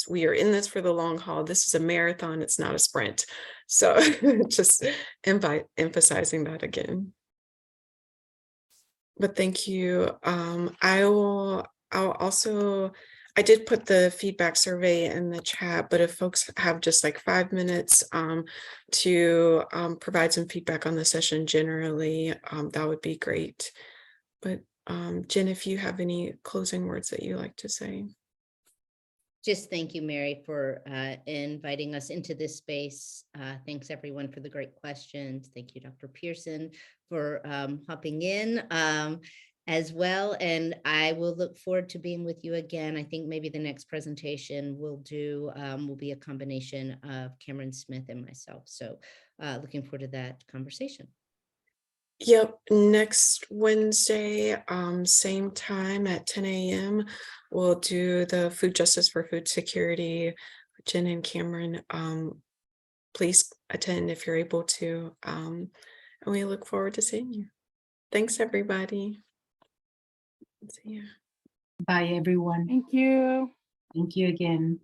we are in this for the long haul. This is a marathon, it's not a sprint. So just emphasizing that again. But thank you. I did put the feedback survey in the chat, but if folks have just like 5 minutes to provide some feedback on the session generally, that would be great. But Jen, if you have any closing words that you like to say. Just thank you, Mary, for inviting us into this space. Thanks everyone for the great questions. Thank you, Dr. Pearson, for hopping in as well. And I will look forward to being with you again. I think maybe the next presentation we'll do will be a combination of Cameron Smith and myself. So looking forward to that conversation. Yep, next Wednesday, same time at 10 a.m. We'll do the Food Justice for Food Security. Jen and Cameron, please attend if you're able to. And we look forward to seeing you. Thanks, everybody. See ya. Bye, everyone. Thank you. Thank you again.